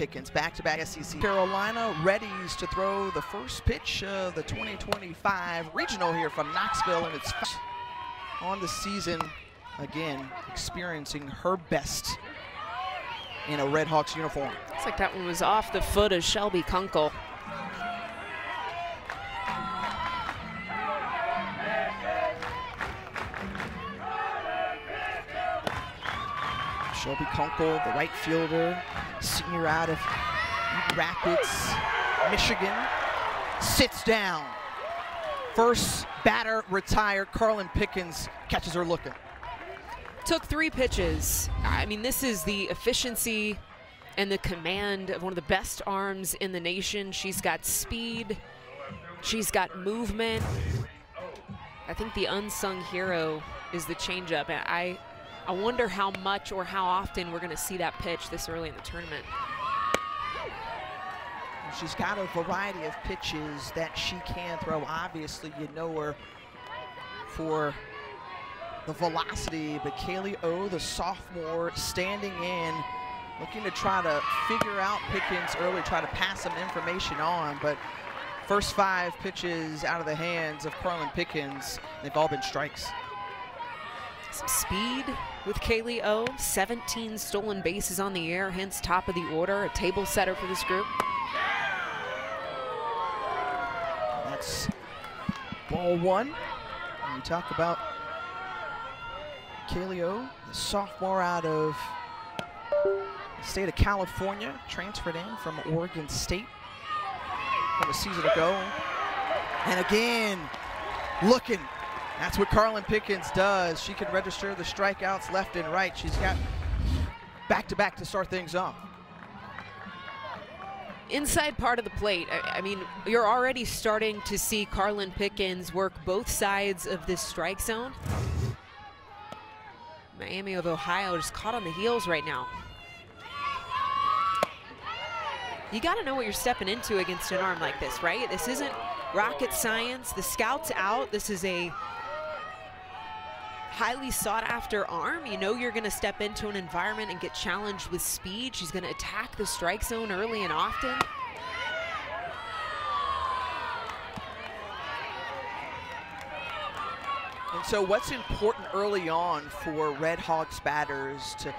Pickens, back-to-back SEC. Carolina readies to throw the first pitch of the 2025 regional here from Knoxville, and it's on the season, again, experiencing her best in a RedHawks uniform. Looks like that one was off the foot of Shelby Kunkel. Shelby Kunkel, the right fielder, senior out of Rapids, Michigan, sits down. First batter retired. Carlin Pickens catches her looking. Took 3 pitches. I mean, this is the efficiency and the command of one of the best arms in the nation. She's got speed. She's got movement. I think the unsung hero is the changeup. And I wonder how much or how often we're going to see that pitch this early in the tournament. She's got a variety of pitches that she can throw. Obviously, you know her for the velocity, but Kaylee O, the sophomore, standing in, looking to try to figure out Pickens early, try to pass some information on, but first 5 pitches out of the hands of Carlin Pickens, they've all been strikes. Some speed with Kaylee O, 17 stolen bases on the air, hence top of the order, a table setter for this group. That's ball 1. When we talk about Kaylee O, the sophomore out of the state of California, transferred in from Oregon State from a season ago. And again, looking. That's what Carlin Pickens does. She can register the strikeouts left and right. She's got back-to-back to start things off. Inside part of the plate, I mean, you're already starting to see Carlin Pickens work both sides of this strike zone. Miami of Ohio just caught on the heels right now. You got to know what you're stepping into against an arm like this, right? This isn't rocket science. The scout's out. This is a highly sought after arm. You know you're going to step into an environment and get challenged with speed. She's going to attack the strike zone early and often. And so what's important early on for RedHawks batters to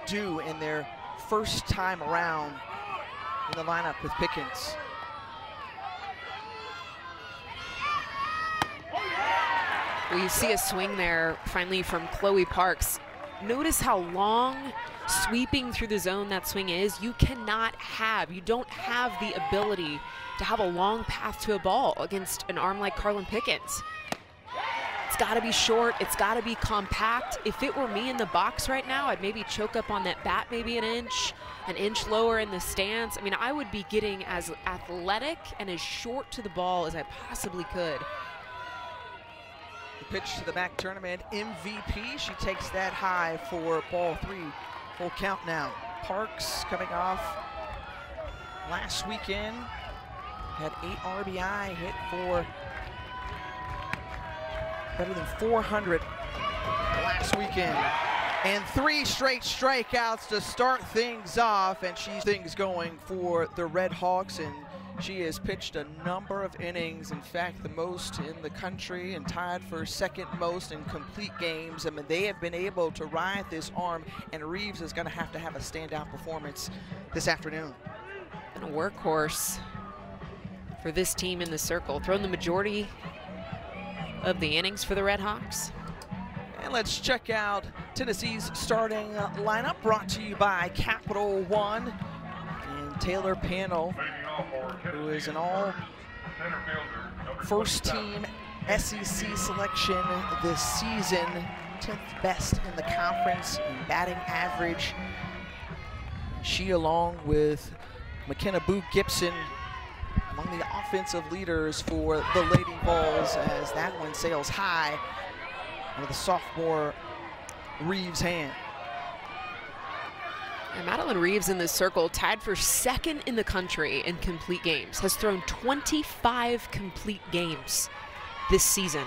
do in their first time around in the lineup with Pickens? Well, you see a swing there finally from Chloe Parks. Notice how long sweeping through the zone that swing is. You don't have the ability to have a long path to a ball against an arm like Carlin Pickens. It's got to be short. It's got to be compact. If it were me in the box right now, I'd maybe choke up on that bat maybe an inch lower in the stance. I mean, I would be getting as athletic and as short to the ball as I possibly could. The pitch to the MAC tournament MVP. She takes that high for ball 3. Full count now. Parks coming off last weekend. Had 8 RBI, hit for better than 400 last weekend. And 3 straight strikeouts to start things off, and she's things going for the RedHawks, and she has pitched a number of innings, in fact the most in the country, and tied for second most in complete games. I mean, they have been able to ride this arm, and Reeves is going to have a standout performance this afternoon. And a workhorse for this team in the circle, thrown the majority of the innings for the RedHawks. And let's check out Tennessee's starting lineup, brought to you by Capital One and Taylor Panel, who is an all first team SEC selection this season, 10th best in the conference in batting average. She, along with McKenna Boo Gibson, among the offensive leaders for the Lady Vols, as that one sails high with the sophomore Reeves' hand. And Madeline Reeves in this circle, tied for second in the country in complete games, has thrown 25 complete games this season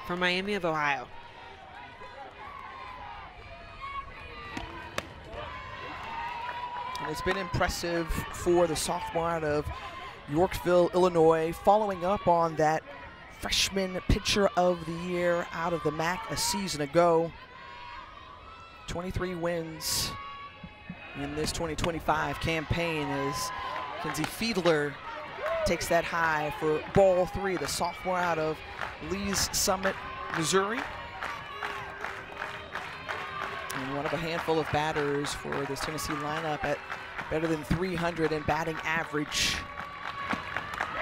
for Miami of Ohio. And it's been impressive for the sophomore out of Yorkville, Illinois, following up on that freshman pitcher of the year out of the MAC a season ago. 23 wins in this 2025 campaign as Kenzie Fiedler takes that high for ball 3, the sophomore out of Lee's Summit, Missouri. And one of a handful of batters for this Tennessee lineup at better than 300 in batting average.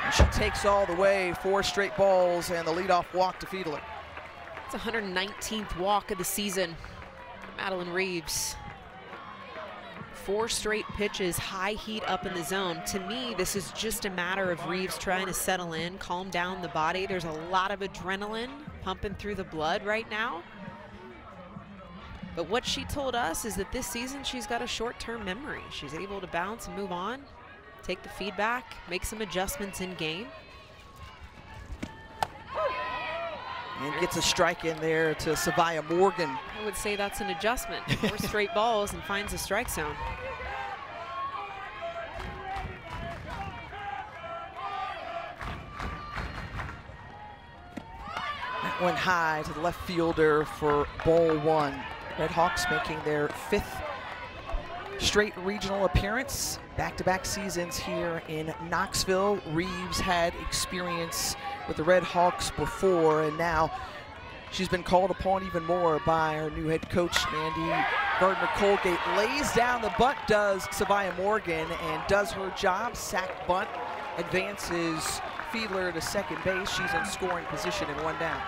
And she takes all the way, 4 straight balls and the leadoff walk to Fiedler. It's 119th walk of the season. Madeline Reeves. 4 straight pitches, high heat up in the zone. To me, this is just a matter of Reeves trying to settle in, calm down the body. There's a lot of adrenaline pumping through the blood right now. But what she told us is that this season she's got a short-term memory. She's able to bounce and move on, take the feedback, make some adjustments in game. And gets a strike in there to Savia Morgan. I would say that's an adjustment. 4 straight balls and finds a strike zone. That went high to the left fielder for ball 1. RedHawks making their 5th straight regional appearance. Back-to-back seasons here in Knoxville. Reeves had experience with the RedHawks before, and now she's been called upon even more by her new head coach, Mandy Gardner-Colgate. Lays down the bunt, does Savia Morgan, and does her job. Sack bunt, advances Fiedler to second base. She's in scoring position and 1 down.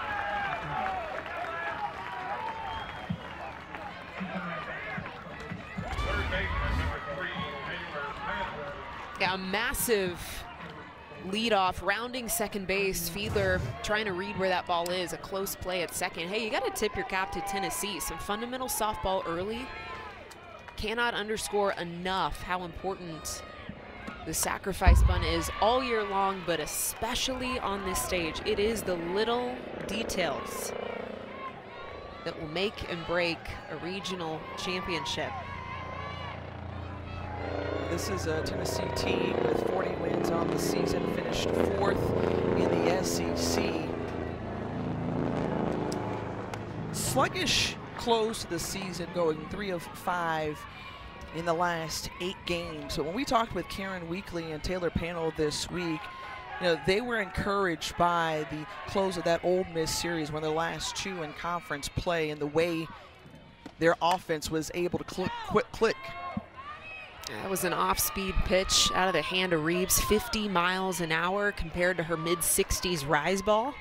Yeah, a massive leadoff, rounding second base. Fiedler trying to read where that ball is. A close play at second. Hey, you got to tip your cap to Tennessee. Some fundamental softball early. Cannot underscore enough how important the sacrifice bunt is all year long, but especially on this stage. It is the little details that will make and break a regional championship. This is a Tennessee team with 40 wins on the season, finished 4th in the SEC. Sluggish close to the season, going 3 of 5 in the last 8 games. So when we talked with Karen Weekly and Taylor Panel this week, you know, they were encouraged by the close of that Ole Miss series, one of the last 2 in conference play, and the way their offense was able to click. That was an off-speed pitch out of the hand of Reeves, 50 miles an hour compared to her mid-60s rise ball.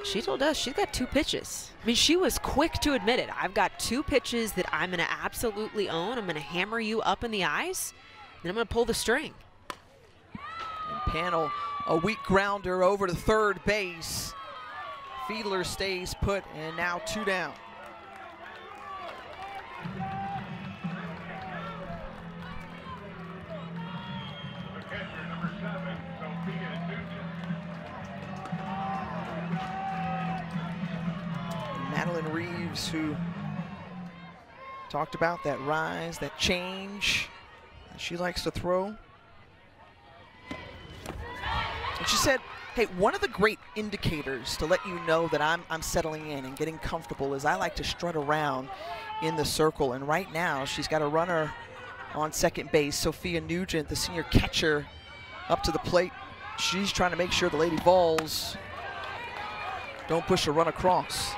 She told us she's got 2 pitches. I mean, she was quick to admit it. I've got 2 pitches that I'm going to absolutely own. I'm going to hammer you up in the eyes, and I'm going to pull the string. And Panel, a weak grounder over to third base. Fiedler stays put, and now 2 down. Madeline Reeves, who talked about that rise, that change that she likes to throw. And she said, hey, one of the great indicators to let you know that I'm settling in and getting comfortable is I like to strut around in the circle. And right now, she's got a runner on second base, Sophia Nugent, the senior catcher, up to the plate. She's trying to make sure the Lady Vols don't push a run across.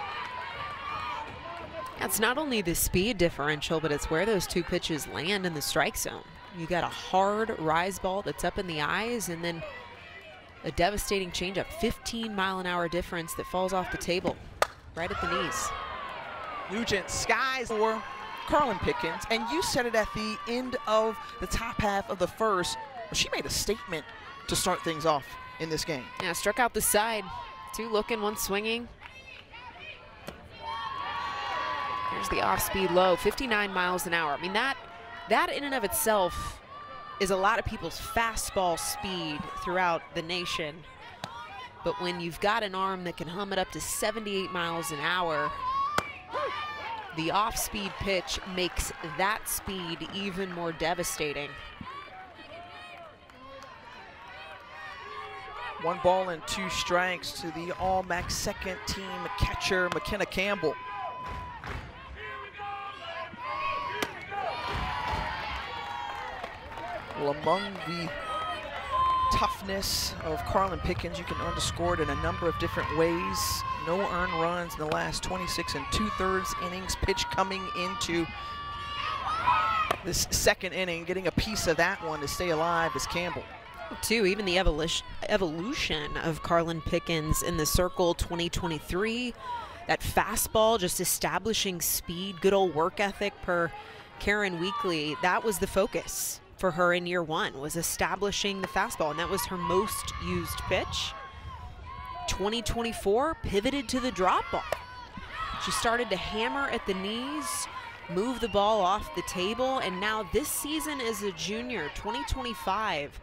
It's not only the speed differential, but it's where those 2 pitches land in the strike zone. You got a hard rise ball that's up in the eyes, and then a devastating changeup, 15-mile-an-hour difference that falls off the table right at the knees. Nugent skies for Carlin Pickens, and you said it at the end of the top half of the first. Well, she made a statement to start things off in this game. Yeah, struck out the side. 2 looking, 1 swinging. Here's the off-speed low, 59 miles an hour. I mean, that in and of itself is a lot of people's fastball speed throughout the nation. But when you've got an arm that can hum it up to 78 miles an hour, The off-speed pitch makes that speed even more devastating. 1 ball and 2 strikes to the All-MAC second team catcher, McKenna Campbell. Well, among the toughness of Carlin Pickens, you can underscore it in a number of different ways. No earned runs in the last 26 2/3 innings. Pitch coming into this second inning, getting a piece of that one to stay alive is Campbell. Too, even the evolution of Carlin Pickens in the circle 2023, that fastball just establishing speed, good old work ethic per Karen Weekly, that was the focus for her in year 1, was establishing the fastball, and that was her most used pitch. 2024 pivoted to the drop ball. She started to hammer at the knees, move the ball off the table, and now this season as a junior, 2025,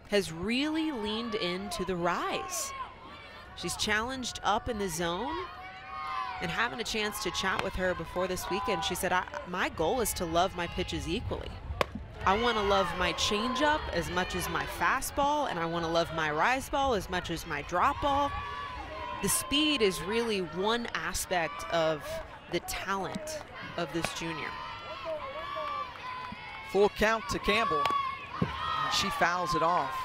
has really leaned into the rise. She's challenged up in the zone, and having a chance to chat with her before this weekend, she said, my goal is to love my pitches equally. I want to love my changeup as much as my fastball, and I want to love my rise ball as much as my drop ball. The speed is really one aspect of the talent of this junior. Full count to Campbell. She fouls it off.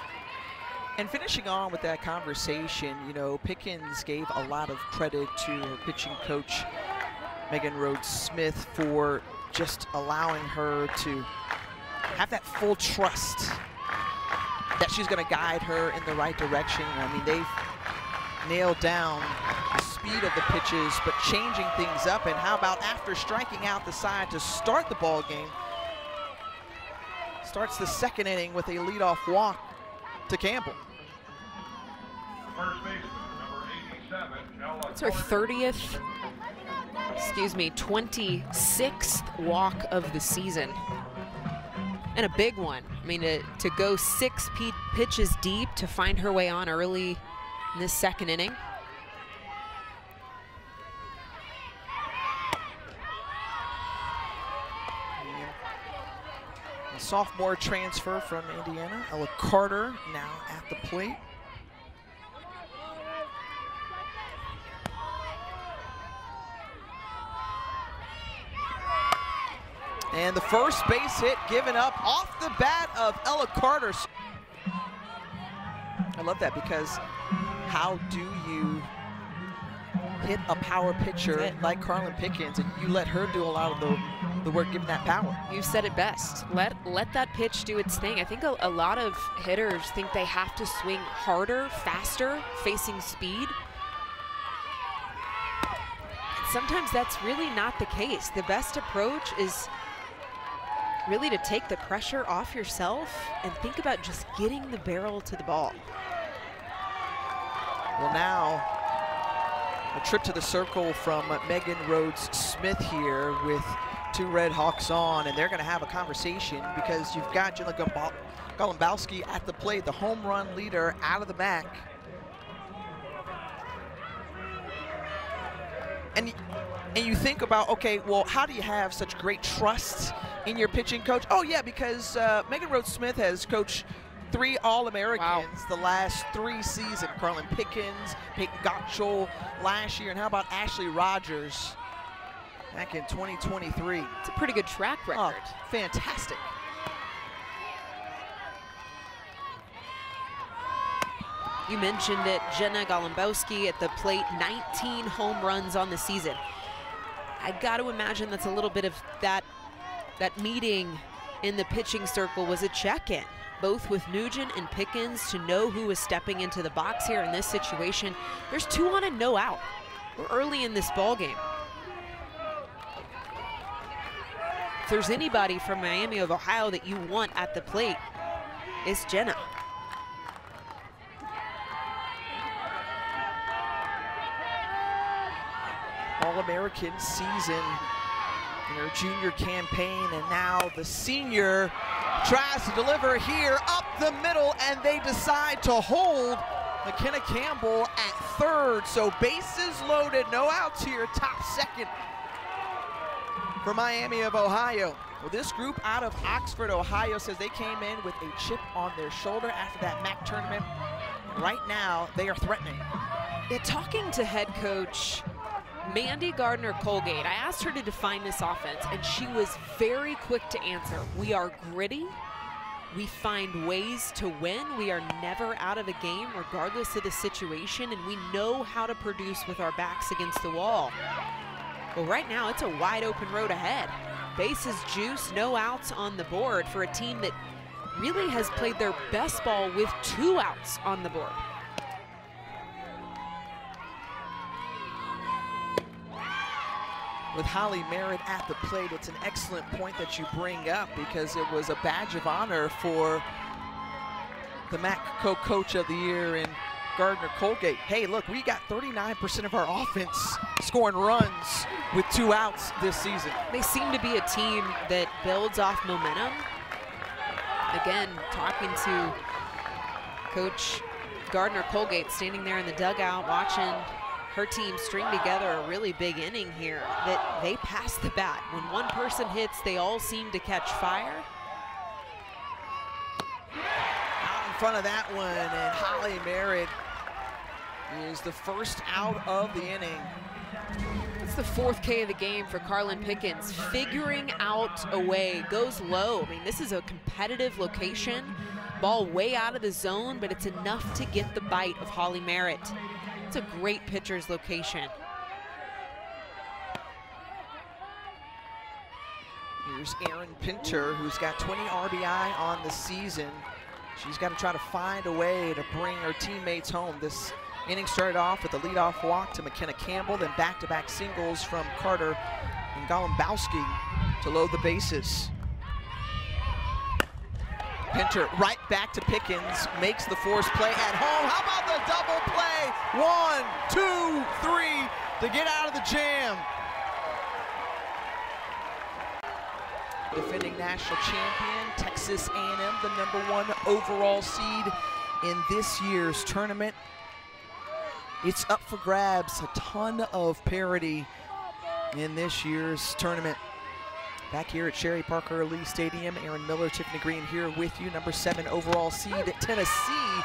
And finishing on with that conversation, you know, Pickens gave a lot of credit to her pitching coach, Megan Rhodes Smith, for just allowing her to have that full trust that she's going to guide her in the right direction. I mean, they've nailed down the speed of the pitches, but changing things up. And how about after striking out the side to start the ball game, starts the second inning with a leadoff walk to Campbell. First baseman, number 87. It's her 26th walk of the season. And a big one. I mean, to go 6 pitches deep to find her way on early in this second inning. A sophomore transfer from Indiana, Ella Carter, now at the plate. And the first base hit given up off the bat of Ella Carter. I love that, because how do you hit a power pitcher like Carlin Pickens and you let her do a lot of the work giving that power? You said it best. Let that pitch do its thing. I think a lot of hitters think they have to swing harder, faster, facing speed. Sometimes that's really not the case. The best approach is really to take the pressure off yourself and think about just getting the barrel to the ball. Well, now a trip to the circle from Megan Rhodes Smith here with 2 RedHawks on, and they're going to have a conversation because you've got Jenna Golumbowski at the plate, the home run leader out of the MAC. And you think about, okay, well, how do you have such great trust in your pitching coach? Oh, yeah, because Megan Rhodes Smith has coached 3 All-Americans the last 3 seasons. Carlin Pickens, Peyton Gottschall last year, and how about Ashley Rogers back in 2023? It's a pretty good track record. Oh, fantastic. You mentioned it, Jenna Golumbowski at the plate, 19 home runs on the season. I got to imagine that's a little bit of that meeting in the pitching circle was a check-in, both with Nugent and Pickens, to know who was stepping into the box here in this situation. There's 2 on and no out. We're early in this ball game. If there's anybody from Miami of Ohio that you want at the plate, it's Jenna. All-American season in her junior campaign, and now the senior tries to deliver here up the middle, and they decide to hold McKenna Campbell at third. So bases loaded, no outs here, top second for Miami of Ohio. Well, this group out of Oxford, Ohio says they came in with a chip on their shoulder after that MAC tournament. Right now, they are threatening. Yeah, talking to head coach Mandy Gardner-Colgate, I asked her to define this offense, and she was very quick to answer. We are gritty. We find ways to win. We are never out of a game regardless of the situation, and we know how to produce with our backs against the wall. Well, right now it's a wide open road ahead. Bases juice, no outs on the board for a team that really has played their best ball with 2 outs on the board. With Holly Merritt at the plate, it's an excellent point that you bring up because it was a badge of honor for the MAC Co-Coach of the Year in Gardner-Colgate. Hey, look, we got 39% of our offense scoring runs with 2 outs this season. They seem to be a team that builds off momentum. Again, talking to Coach Gardner-Colgate, standing there in the dugout watching her team string together a really big inning here, that they pass the bat. When one person hits, they all seem to catch fire. Out in front of that one, and Holly Merritt is the first out of the inning. It's the 4th K of the game for Carlin Pickens, figuring out a way, goes low. I mean, this is a competitive location, ball way out of the zone, but it's enough to get the bite of Holly Merritt. It's a great pitcher's location. Here's Erin Pinter, who's got 20 RBI on the season. She's got to try to find a way to bring her teammates home. This inning started off with a leadoff walk to McKenna Campbell, then back-to-back singles from Carter and Golombowski to load the bases. Pinter right back to Pickens, makes the force play at home. How about the double play? 1, 2, 3 to get out of the jam. Defending national champion, Texas A&M, the #1 overall seed in this year's tournament. It's up for grabs, a ton of parity in this year's tournament. Back here at Sherry Parker Lee Stadium, Aaron Miller, Tiffany Green here with you, #7 overall seed Tennessee.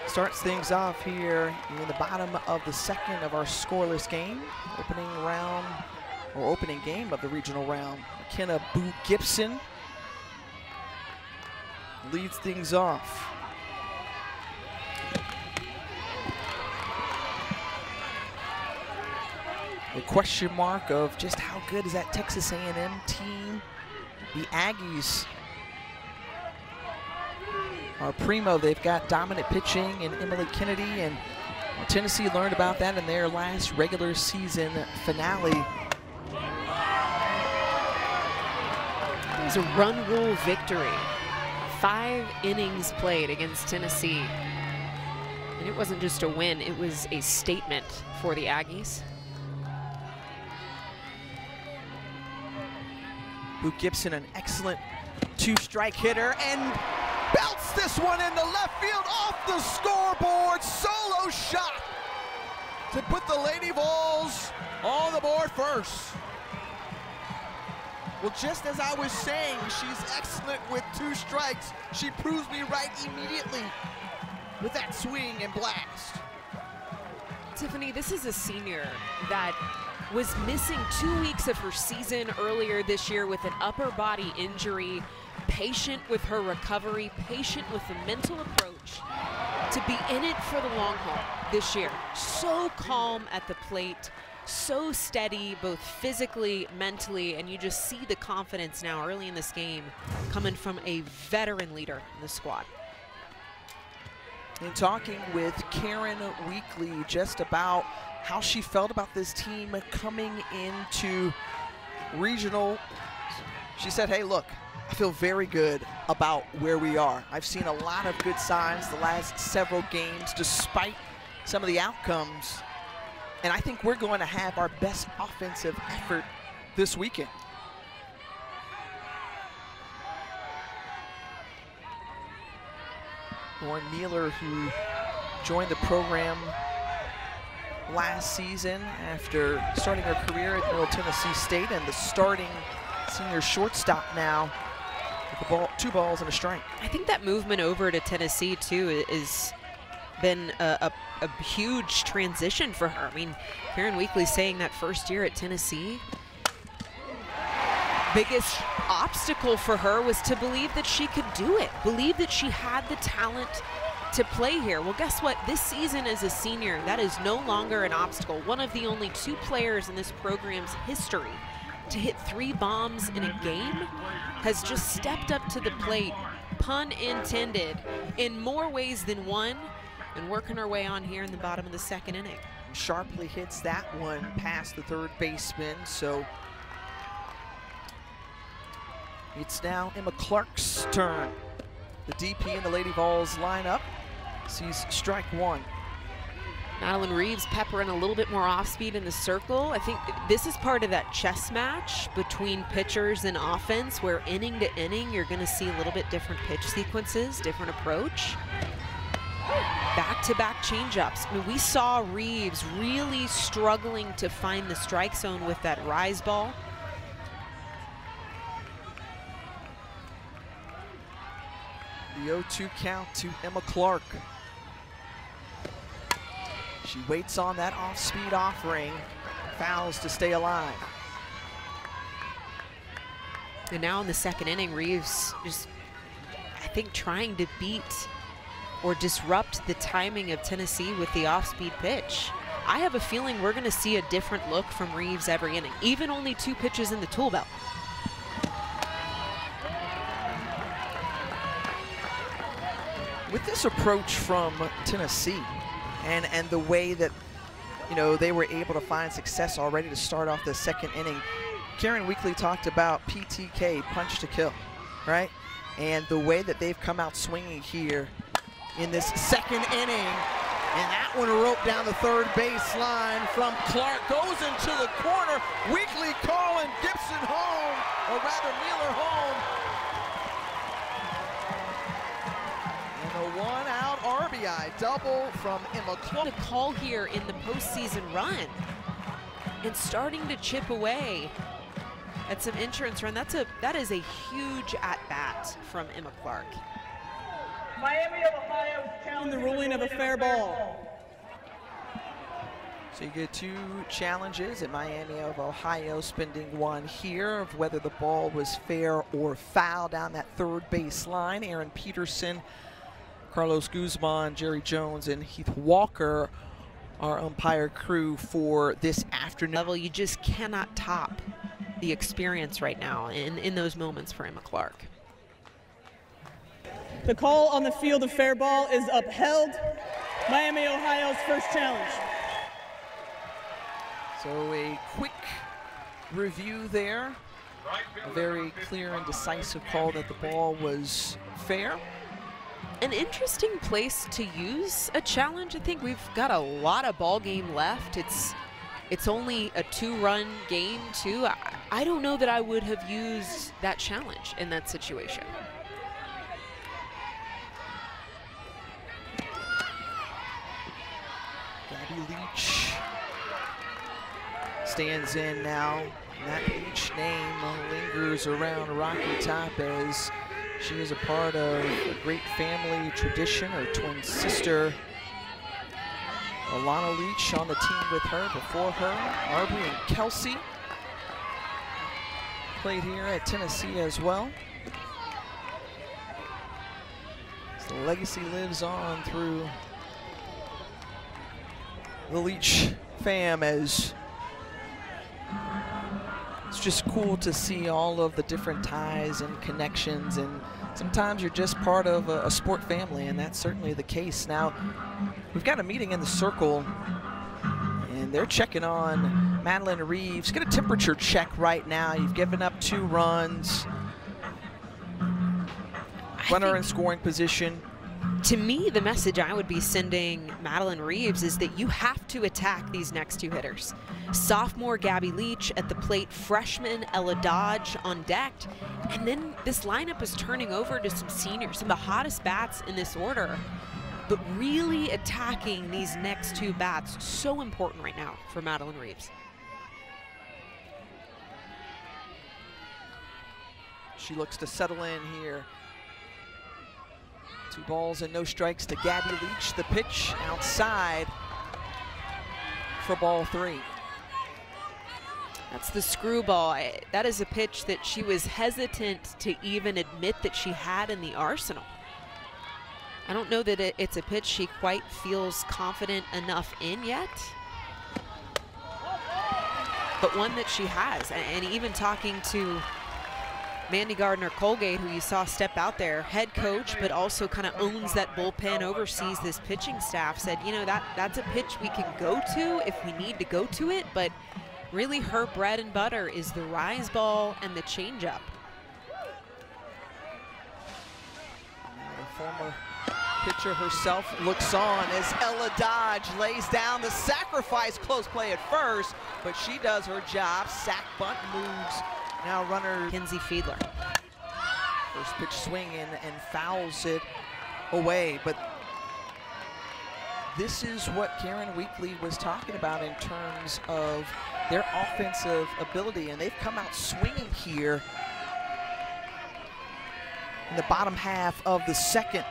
Starts things off here in the bottom of the 2nd of our scoreless game. Opening round, or opening game of the regional round. McKenna Boo Gibson leads things off. The question mark of just how good is that Texas A&M team. The Aggies are primo. They've got dominant pitching in Emily Kennedy, and Tennessee learned about that in their last regular season finale. It was a run rule victory. 5 innings played against Tennessee. And it wasn't just a win, it was a statement for the Aggies. Boo Gibson, an excellent 2-strike hitter, and belts this one into left field off the scoreboard. Solo shot to put the Lady Vols on the board first. Well, just as I was saying, she's excellent with 2 strikes. She proves me right immediately with that swing and blast. Tiffany, this is a senior that was missing 2 weeks of her season earlier this year with an upper body injury, patient with her recovery, patient with the mental approach to be in it for the long haul this year. So calm at the plate, so steady, both physically, mentally, and you just see the confidence now early in this game coming from a veteran leader in the squad. In talking with Karen Weekly just about how she felt about this team coming into regional, she said, hey, look, I feel very good about where we are. I've seen a lot of good signs the last several games despite some of the outcomes, and I think we're going to have our best offensive effort this weekend. Lauren Mueller, who joined the program last season after starting her career at Middle Tennessee State, and the starting senior shortstop now with the 2 balls and a strike. I think that movement over to Tennessee too is been a huge transition for her. I mean, Karen Weekly saying that first year at Tennessee, biggest obstacle for her was to believe that she could do it, believe that she had the talent to play here. Well, guess what? This season as a senior, that is no longer an obstacle. One of the only 2 players in this program's history to hit 3 bombs in a game has just stepped up to the plate, pun intended, in more ways than one, and working her way on here in the bottom of the 2nd inning. Sharply hits that one past the 3rd baseman, so it's now Emma Clark's turn. The DP and the Lady Vols line up. Sees strike 1. Madeline Reeves peppering a little bit more off speed in the circle. I think this is part of that chess match between pitchers and offense, where inning to inning you're going to see a little bit different pitch sequences, different approach. Back-to-back changeups. I mean, we saw Reeves really struggling to find the strike zone with that rise ball. The 0-2 count to Emma Clark. She waits on that off-speed offering, fouls to stay alive. And now in the 2nd inning, Reeves just, I think, trying to beat or disrupt the timing of Tennessee with the off-speed pitch. I have a feeling we're going to see a different look from Reeves every inning, even only 2 pitches in the tool belt. With this approach from Tennessee and the way that, you know, they were able to find success already to start off the 2nd inning, Karen Weekly talked about PTK, punch to kill, right? And the way that they've come out swinging here in this 2nd inning, and that one roped down the 3rd baseline from Clark, goes into the corner. Weekly calling Gibson home, or rather Mueller home. And a 1-out RBI double from Emma Clark. The call here in the postseason run and starting to chip away at some insurance run. That is a huge at-bat from Emma Clark. Miami of Ohio in the ruling of a fair ball. So you get 2 challenges at Miami of Ohio, spending 1 here of whether the ball was fair or foul down that 3rd base line. Aaron Peterson, Carlos Guzman, Jerry Jones, and Heath Walker, our umpire crew for this afternoon. Level, you just cannot top the experience right now in those moments for Emma Clark. The call on the field of fair ball is upheld. Miami, Ohio's first challenge. So a quick review there. A very clear and decisive call that the ball was fair. An interesting place to use a challenge. I think we've got a lot of ball game left. It's only a 2-run game too. I don't know that I would have used that challenge in that situation. Gabby Leach stands in now. And that Leach name lingers around Rocky Top as she is a part of a great family tradition. Her twin sister, Alana Leach, on the team with her. Before her, Aubrey and Kelsey played here at Tennessee as well. So the legacy lives on through the Leach fam, as it's just cool to see all of the different ties and connections, and sometimes you're just part of a sport family, and that's certainly the case. Now, we've got a meeting in the circle, and they're checking on Madeline Reeves. Get a temperature check right now. You've given up 2 runs. Runner in scoring position. To me, the message I would be sending Madeline Reeves is that you have to attack these next 2 hitters. Sophomore Gabby Leach at the plate, freshman Ella Dodge on deck, and then this lineup is turning over to some seniors, some of the hottest bats in this order. but really attacking these next two bats, so important right now for Madeline Reeves. She looks to settle in here. 2 balls and no strikes to Gabby Leach. The pitch outside for ball 3. That's the screwball. That is a pitch that she was hesitant to even admit that she had in the arsenal. I don't know that it's a pitch she quite feels confident enough in yet, but one that she has. And even talking to Mandy Gardner-Colgate, who you saw step out there, head coach, but also kind of owns that bullpen, oversees this pitching staff, said, you know, that's a pitch we can go to if we need to go to it, but really her bread and butter is the rise ball and the changeup. The former pitcher herself looks on as Ella Dodge lays down the sacrifice. Close play at first, but she does her job. Sack bunt moves. Now runner Kinsey Fiedler. First pitch swing and fouls it away. But this is what Karen Weekly was talking about in terms of their offensive ability, and they've come out swinging here in the bottom half of the second.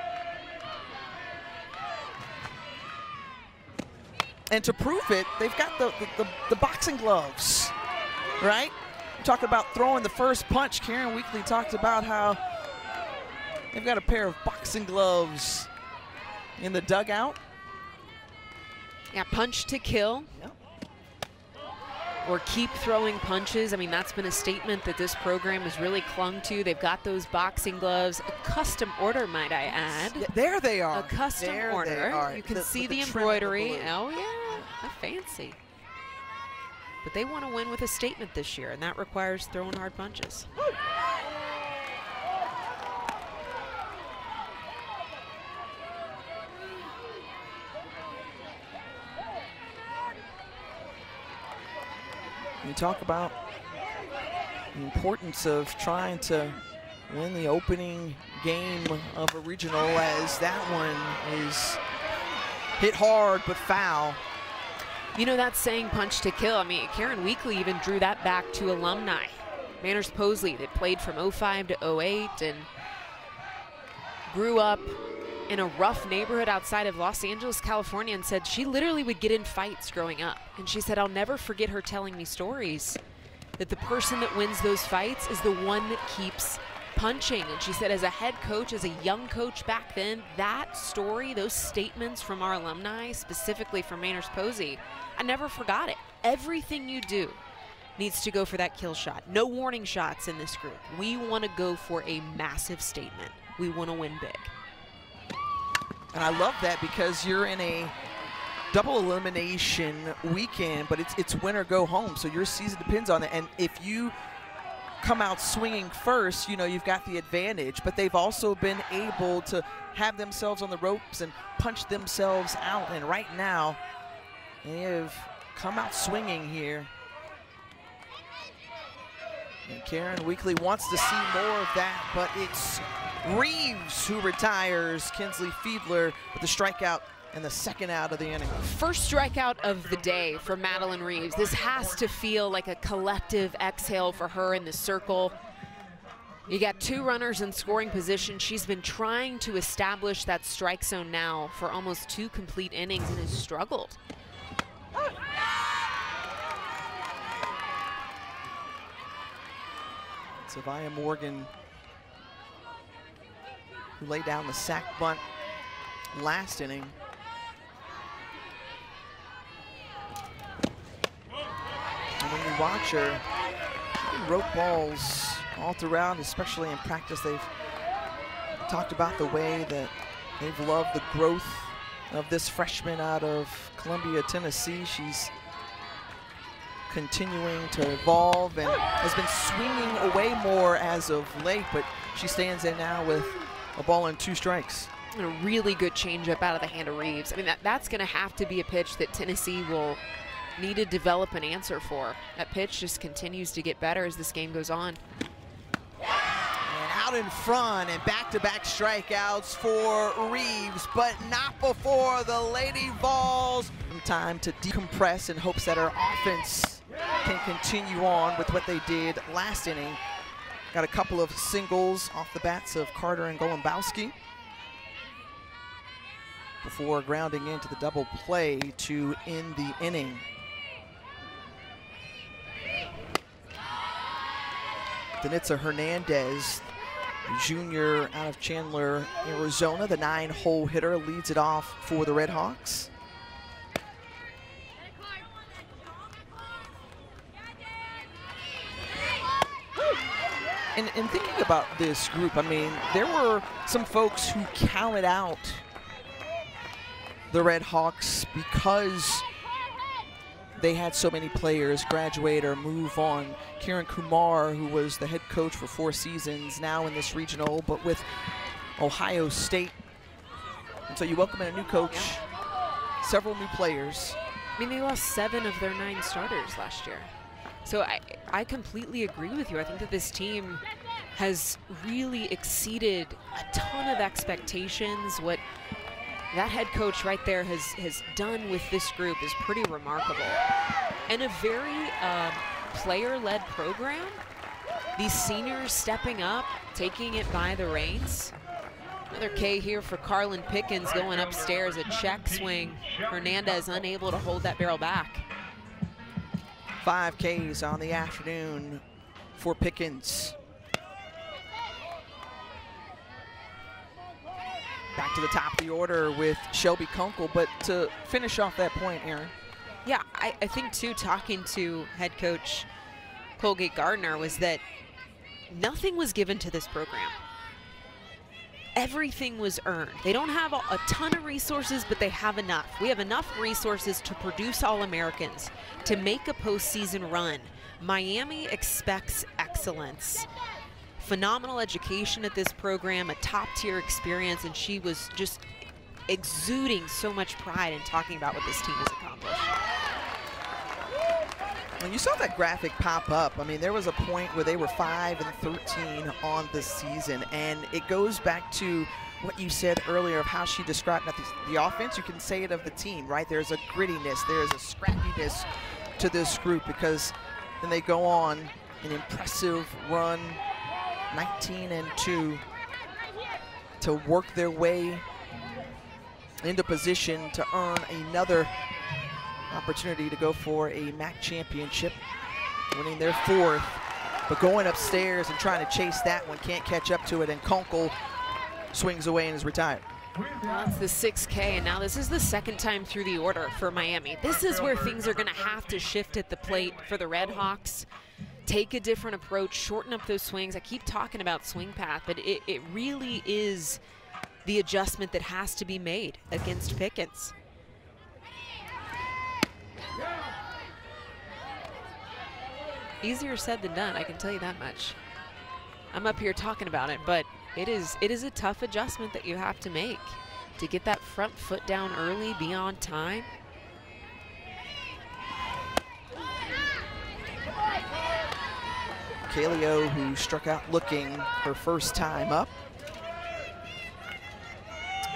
And to prove it, they've got the boxing gloves, right? We're talking about throwing the first punch. Karen Weekly talked about how they've got a pair of boxing gloves in the dugout. Yeah, punch to kill. Yep. Or keep throwing punches. I mean, that's been a statement that this program has really clung to. They've got those boxing gloves, a custom order, might I add. Yeah, there they are. A custom there order. They are. You can see the trim of the embroidery. blue. Oh yeah, how fancy. But they want to win with a statement this year, and that requires throwing hard punches. You talk about the importance of trying to win the opening game of a regional, as that one is hit hard but foul. You know, that saying punch to kill, I mean, Karen Weekly even drew that back to alumni. Manners Posley, that played from 05 to 08 and grew up in a rough neighborhood outside of Los Angeles, California, and said she literally would get in fights growing up. And she said, I'll never forget her telling me stories that the person that wins those fights is the one that keeps punching. And she said, as a head coach, as a young coach back then, that story, those statements from our alumni, specifically from Manners Posey, I never forgot it. Everything you do needs to go for that kill shot. No warning shots in this group. We want to go for a massive statement. We want to win big. And I love that, because you're in a double elimination weekend, but it's win or go home, so your season depends on it. And if you come out swinging first, you know, you've got the advantage, but they've also been able to have themselves on the ropes and punch themselves out. And right now, they have come out swinging here. And Karen Weekly wants to see more of that, but it's Reeves who retires. Kinsley Fiedler with the strikeout and the second out of the inning. First strikeout of the day for Madeline Reeves. This has to feel like a collective exhale for her in the circle. You got 2 runners in scoring position. She's been trying to establish that strike zone now for almost 2 complete innings and has struggled. Savia Morgan, who laid down the sack bunt last inning. And when you watch her, she can rope balls all throughout, especially in practice. They've talked about the way that they've loved the growth of this freshman out of Columbia, Tennessee. She's continuing to evolve and has been swinging away more as of late, but she stands in now with a ball and 2 strikes. And a really good changeup out of the hand of Reeves. I mean, that's going to have to be a pitch that Tennessee will need to develop an answer for. That pitch just continues to get better as this game goes on. And out out in front, and back-to-back strikeouts for Reeves, but not before the Lady Vols. Time to decompress in hopes that our offense can continue on with what they did last inning. Got a couple of singles off the bats of Carter and Golombowski before grounding into the double play to end the inning. Danitza Hernandez, junior out of Chandler, Arizona, the 9-hole hitter, leads it off for the RedHawks. And thinking about this group, I mean, there were some folks who counted out the RedHawks because they had so many players graduate or move on. Kiran Kumar, who was the head coach for 4 seasons, now in this regional, but with Ohio State. And so you welcome in a new coach, several new players. I mean, they lost 7 of their 9 starters last year. So I completely agree with you. I think that this team has really exceeded a ton of expectations. What that head coach right there has done with this group is pretty remarkable. And a very player-led program. These seniors stepping up, taking it by the reins. Another K here for Carlin Pickens going upstairs, a check swing. Hernandez unable to hold that barrel back. 5 Ks on the afternoon for Pickens. Back to the top of the order with Shelby Kunkel, but to finish off that point, Aaron. Yeah, I think too, talking to head coach Colgate Gardner, was that nothing was given to this program. Everything was earned. They don't have a ton of resources, but they have enough. We have enough resources to produce All-Americans, to make a postseason run. Miami expects excellence. Phenomenal education at this program, a top-tier experience, and she was just exuding so much pride in talking about what this team has accomplished. When you saw that graphic pop up, I mean, there was a point where they were 5-13 on the season, and it goes back to what you said earlier of how she described the offense. You can say it of the team, right? There's a grittiness, there's a scrappiness to this group, because then they go on an impressive run, 19-2, to work their way into position to earn another opportunity to go for a MAC championship, winning their 4th, but going upstairs and trying to chase that one, can't catch up to it, and Kunkel swings away and is retired. That's the 6K, and now this is the 2nd time through the order for Miami. This is where things are going to have to shift at the plate for the RedHawks. Take a different approach, shorten up those swings. I keep talking about swing path, but it really is the adjustment that has to be made against Pickens. Easier said than done, I can tell you that much. I'm up here talking about it, but it is a tough adjustment that you have to make to get that front foot down early, be on time. Kaleo, who struck out looking her first time up,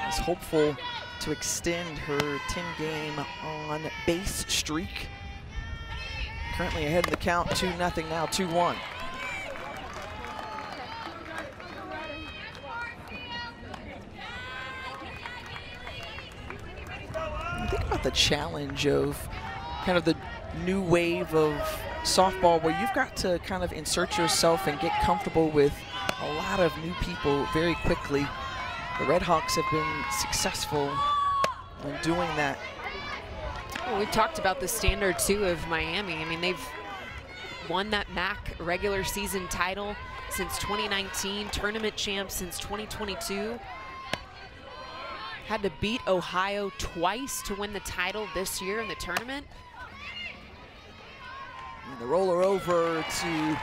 is hopeful to extend her 10-game on base streak. Currently ahead in the count, 2-0 now, 2-1. Think about the challenge of kind of the new wave of softball, where you've got to kind of insert yourself and get comfortable with a lot of new people very quickly. The RedHawks have been successful in doing that. Well, we've talked about the standard, too, of Miami. I mean, they've won that MAC regular season title since 2019, tournament champs since 2022. Had to beat Ohio twice to win the title this year in the tournament. And the roller over to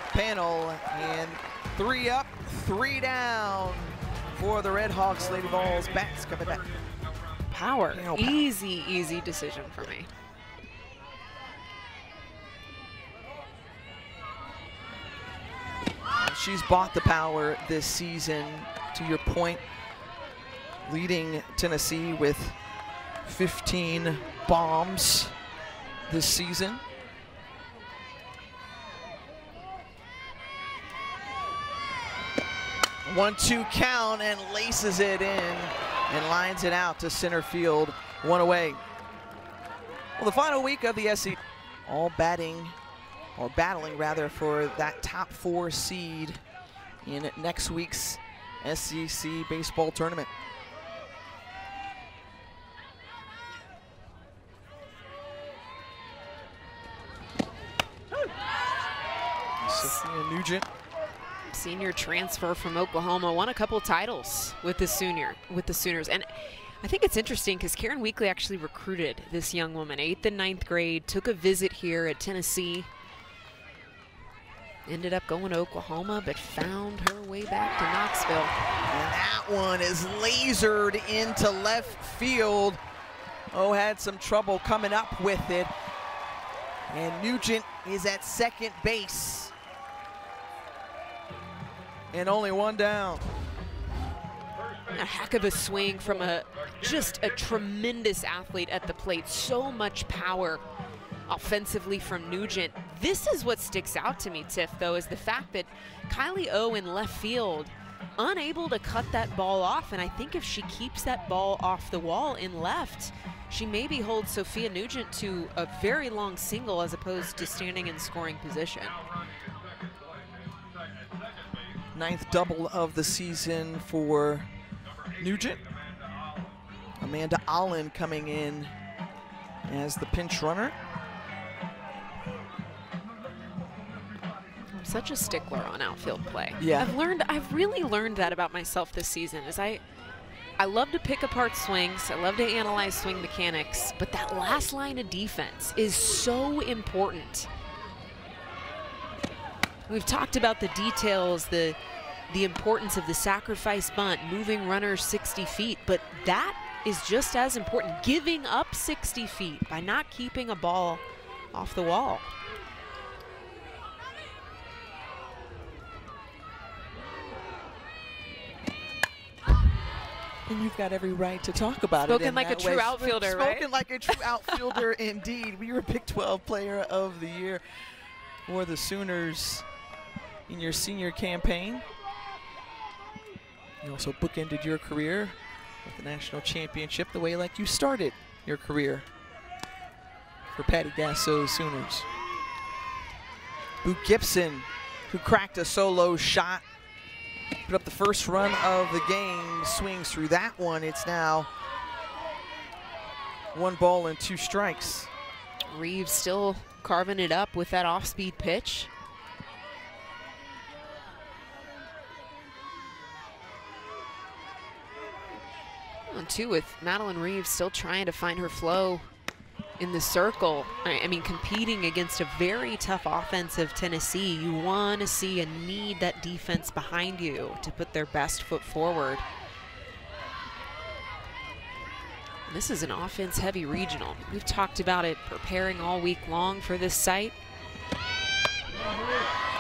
Panel, and 3 up, 3 down for the RedHawks. Lady Vols bats coming back. Power. Easy, easy decision for me. she's bought the power this season, to your point, leading Tennessee with 15 bombs this season. One-two count and laces it in and lines it out to center field, one away. Well, the final week of the SEC, all battling rather for that top 4 seed in next week's SEC baseball tournament. Sophia Nugent, senior transfer from Oklahoma, won a couple titles with the Sooners. And I think it's interesting because Karen Weekly actually recruited this young woman, 8th and 9th grade, took a visit here at Tennessee, ended up going to Oklahoma, but found her way back to Knoxville. And that one is lasered into left field. Oh, had some trouble coming up with it. And Nugent is at second base. And only one down. A heck of a swing from just a tremendous athlete at the plate. So much power offensively from Nugent. This is what sticks out to me, Tiff, though, is the fact that Kylie O in left field, unable to cut that ball off. And I think if she keeps that ball off the wall in left, she maybe holds Sophia Nugent to a very long single as opposed to standing in scoring position. 9th double of the season for Nugent. Amanda Allen coming in as the pinch runner. I'm such a stickler on outfield play. Yeah. I've really learned that about myself this season, is I love to pick apart swings, I love to analyze swing mechanics, but that last line of defense is so important. We've talked about the details, the importance of the sacrifice bunt, moving runners 60 feet, but that is just as important, giving up 60 feet by not keeping a ball off the wall. And you've got every right to talk about it. Spoken like a true outfielder, right? Spoken like a true outfielder indeed. We were Big 12 Player of the Year for the Sooners in your senior campaign. You also bookended your career with the national championship the way like you started your career for Patty Gasso's Sooners. Boo Gibson, who cracked a solo shot, put up the first run of the game, swings through that one. It's now 1 ball and 2 strikes. Reeves still carving it up with that off-speed pitch. 1-2 with Madeline Reeves still trying to find her flow in the circle. I mean, competing against a very tough offensive Tennessee, you want to see and need that defense behind you to put their best foot forward. And this is an offense-heavy regional. We've talked about it preparing all week long for this site.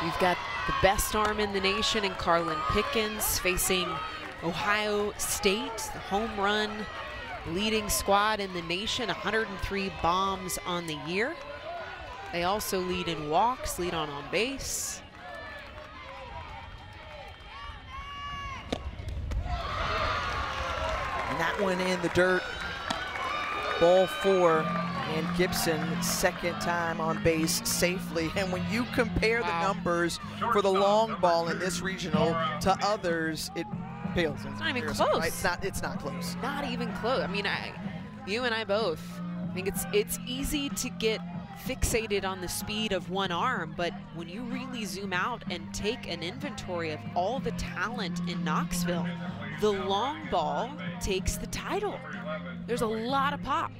We've got the best arm in the nation in Carlin Pickens facing Ohio State, the home run leading squad in the nation, 103 bombs on the year. They also lead in walks, lead on base. And that one in the dirt. Ball 4, and Gibson second time on base safely. And when you compare the numbers for the long ball in this regional to others, it pales. It's not even close. Right? It's not close. Not even close. I mean, you and I both, I think it's easy to get fixated on the speed of one arm, but when you really zoom out and take an inventory of all the talent in Knoxville, the long ball takes the title. There's a lot of pop.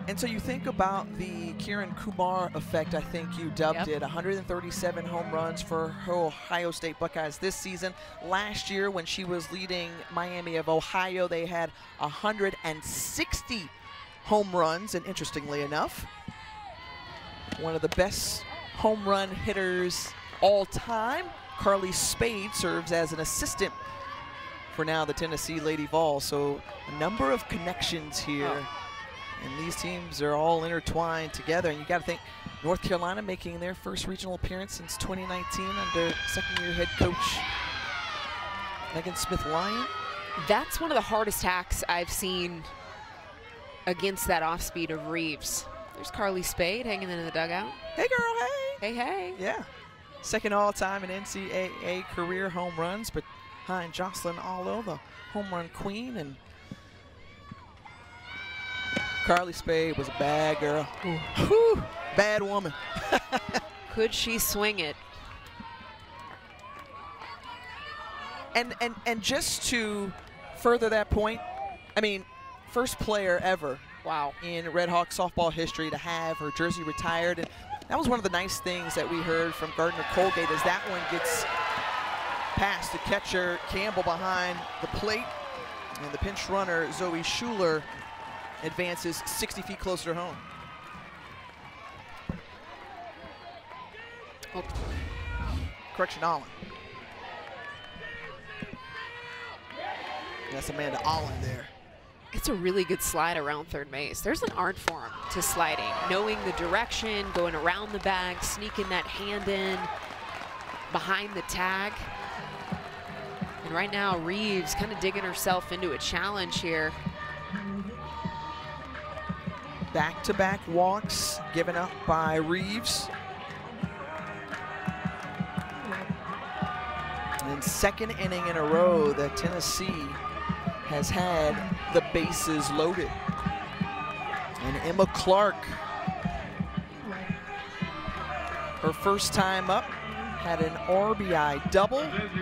And so you think about the Kiran Kumar effect, I think you dubbed it. 137 home runs for her Ohio State Buckeyes this season. Last year when she was leading Miami of Ohio, they had 160 home runs, and interestingly enough, one of the best home run hitters all time Carly Spade serves as an assistant for now the Tennessee Lady Vols. So a number of connections here. And these teams are all intertwined together. And you got to think North Carolina making their first regional appearance since 2019 under second-year head coach Megan Smith-Lyon. That's one of the hardest hacks I've seen against that off-speed of Reeves. There's Carly Spade hanging in the dugout. Hey, girl, hey. Hey, hey. Yeah. Second all-time in NCAA career home runs, but behind Jocelyn Allo, the home run queen. And Carly Spade was a bad girl. Whew, bad woman. Could she swing it? And just to further that point, I mean, first player ever in RedHawks softball history to have her jersey retired. And that was one of the nice things that we heard from Gardner Colgate, as that one gets past the catcher Campbell behind the plate, and the pinch runner Zoe Schuler advances 60 feet closer to home. Oh. Correction, Allen. That's Amanda Allen there. It's a really good slide around third base. There's an art form to sliding, knowing the direction, going around the bag, sneaking that hand in behind the tag. And right now, Reeves kind of digging herself into a challenge here. Back-to-back walks given up by Reeves. And second inning in a row that Tennessee has had the bases loaded. And Emma Clark, her first time up, had an RBI double. Designated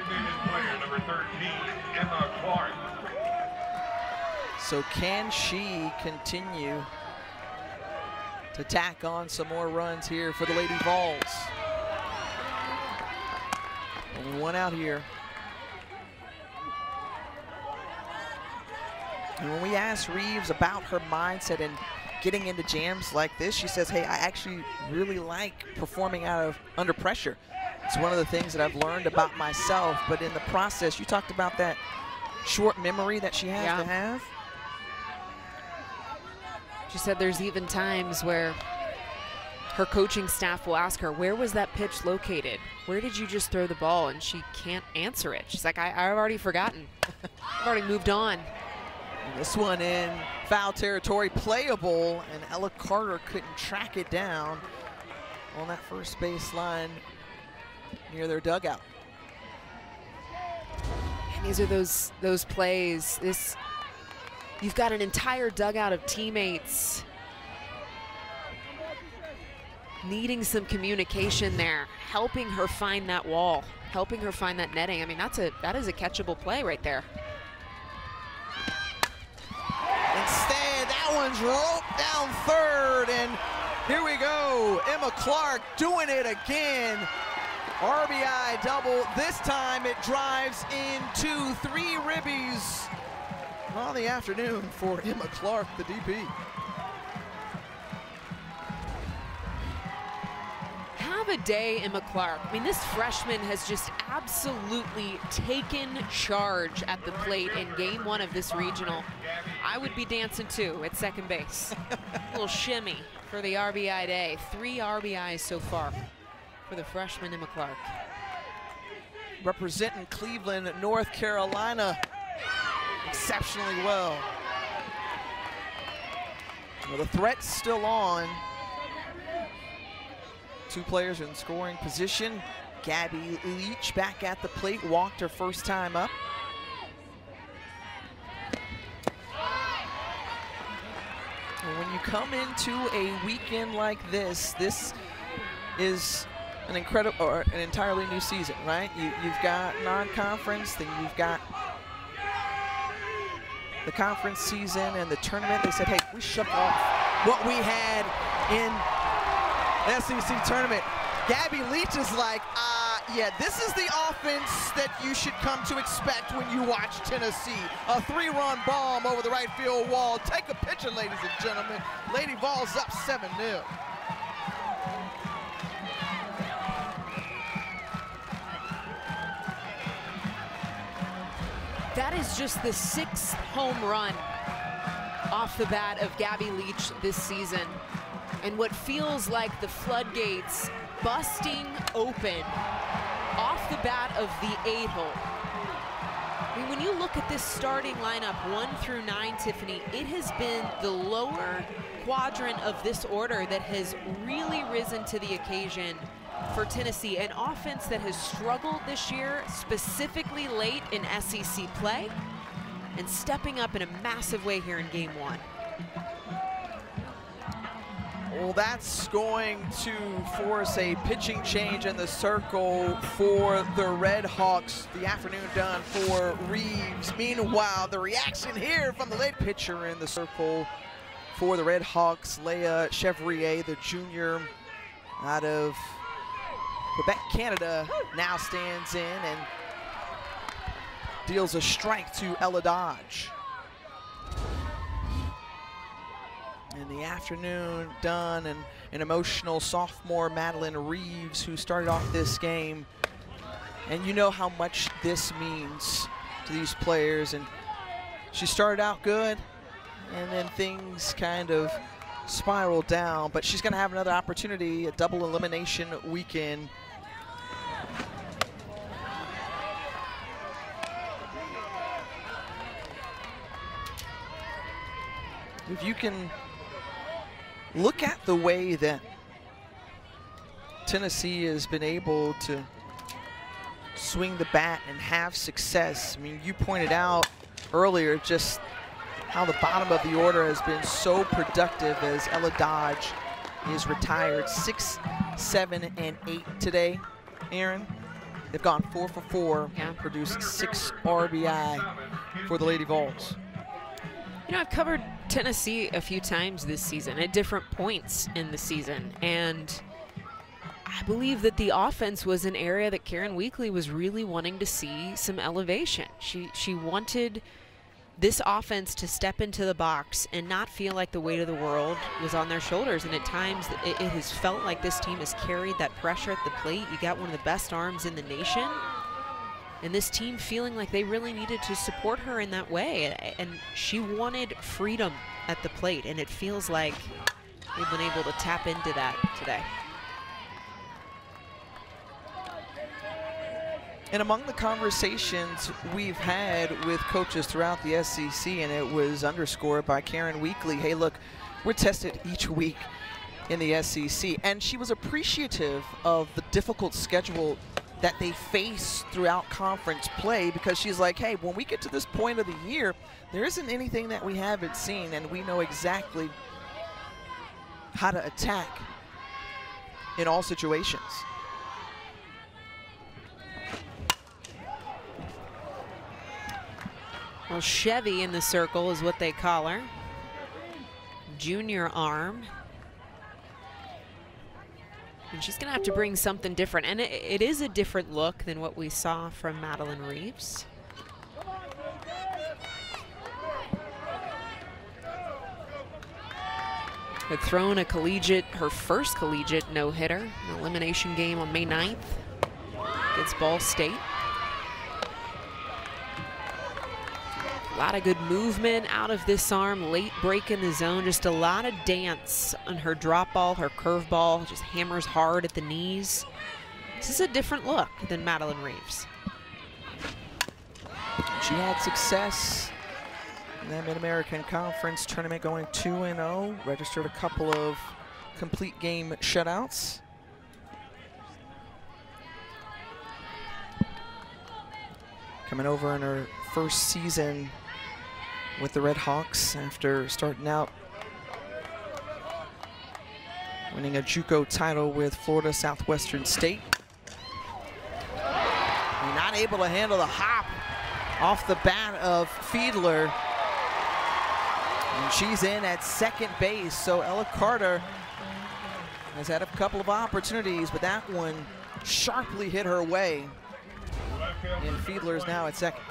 player number 13, Emma Clark. So can she continue to tack on some more runs here for the Lady Vols? Only one out here. And when we asked Reeves about her mindset and getting into jams like this, she says, hey, I actually really like performing under pressure. It's one of the things that I've learned about myself, but in the process, you talked about that short memory that she has to have. She said there's even times where her coaching staff will ask her, where was that pitch located? Where did you just throw the ball? And she can't answer it. She's like, I've already forgotten. I've already moved on. This one in foul territory, playable, and Ella Carter couldn't track it down on that first baseline near their dugout. And these are those plays. You've got an entire dugout of teammates needing some communication there, helping her find that wall, helping her find that netting. I mean, that is a catchable play right there. Instead, that one's roped down third, and here we go. Emma Clark doing it again. RBI double. This time it drives into 3 ribbies on the afternoon for Emma Clark, the DP. Have a day, Emma Clark. I mean, this freshman has just absolutely taken charge at the plate in game 1 of this regional. I would be dancing too at second base. A little shimmy for the RBI day. 3 RBIs so far for the freshman Emma Clark. Representing Cleveland, North Carolina exceptionally well. Well, the threat's still on. 2 players in scoring position. Gabby Leach back at the plate, walked her first time up. And when you come into a weekend like this, this is an incredible, or an entirely new season, right? You've got non-conference, then you've got the conference season and the tournament. They said, hey, we shook off what we had in SEC tournament. Gabby Leach is like, yeah, this is the offense that you should come to expect when you watch Tennessee. A 3-run bomb over the right field wall. Take a picture, ladies and gentlemen. Lady Vols up 7-0. That is just the 6th home run off the bat of Gabby Leach this season. And what feels like the floodgates busting open off the bat of the 8-hole. I mean, when you look at this starting lineup, 1 through 9, Tiffany, it has been the lower quadrant of this order that has really risen to the occasion for Tennessee, an offense that has struggled this year, specifically late in SEC play, and stepping up in a massive way here in game 1. Well, that's going to force a pitching change in the circle for the RedHawks. The afternoon done for Reeves. Meanwhile, the reaction here from the late pitcher in the circle for the RedHawks, Leah Chevrier, the junior out of Quebec, Canada, now stands in and deals a strike to Ella Dodge. In the afternoon done, and an emotional sophomore Madeline Reeves, who started off this game, and you know how much this means to these players. And she started out good, and then things kind of spiraled down, but she's going to have another opportunity, a double elimination weekend. If you can look at the way that Tennessee has been able to swing the bat and have success. I mean, you pointed out earlier just how the bottom of the order has been so productive as Ella Dodge is retired. 6, 7, and 8 today, Aaron. They've gone 4 for 4, produced 6 RBI for the Lady Vols. You know, I've covered Tennessee a few times this season at different points in the season, and I believe that the offense was an area that Karen Weekly was really wanting to see some elevation. She wanted this offense to step into the box and not feel like the weight of the world was on their shoulders, and at times it has felt like this team has carried that pressure at the plate. You got one of the best arms in the nation, and this team feeling like they really needed to support her in that way. And she wanted freedom at the plate, and it feels like they've been able to tap into that today. And among the conversations we've had with coaches throughout the SEC, and it was underscored by Karen Weekly, hey, look, we're tested each week in the SEC. And she was appreciative of the difficult schedule that they face throughout conference play, because she's like, hey, when we get to this point of the year, there isn't anything that we haven't seen, and we know exactly how to attack in all situations. Well, Chevy in the circle is what they call her. Junior arm. And she's going to have to bring something different. And it is a different look than what we saw from Madeline Reeves. Had thrown a collegiate, her first collegiate no-hitter, an elimination game on May 9th against Ball State. A lot of good movement out of this arm, late break in the zone, just a lot of dance on her drop ball, her curve ball, just hammers hard at the knees. This is a different look than Madeline Reeves. She had success in that Mid-American Conference tournament, going 2-0, registered a couple of complete game shutouts. Coming over in her first season with the RedHawks after starting out winning a JUCO title with Florida Southwestern State. And not able to handle the hop off the bat of Fiedler. And she's in at second base, so Ella Carter has had a couple of opportunities, but that one sharply hit her way. And Fiedler is now at second.